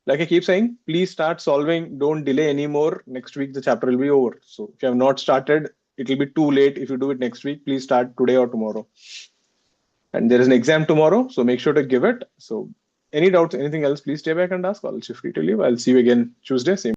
Like I keep saying, please start solving. Don't delay anymore. Next week, the chapter will be over. So if you have not started, it will be too late if you do it next week. Please start today or tomorrow. And there is an exam tomorrow, so make sure to give it. So any doubts, anything else, please stay back and ask. I'll feel free to leave. I'll see you again Tuesday, same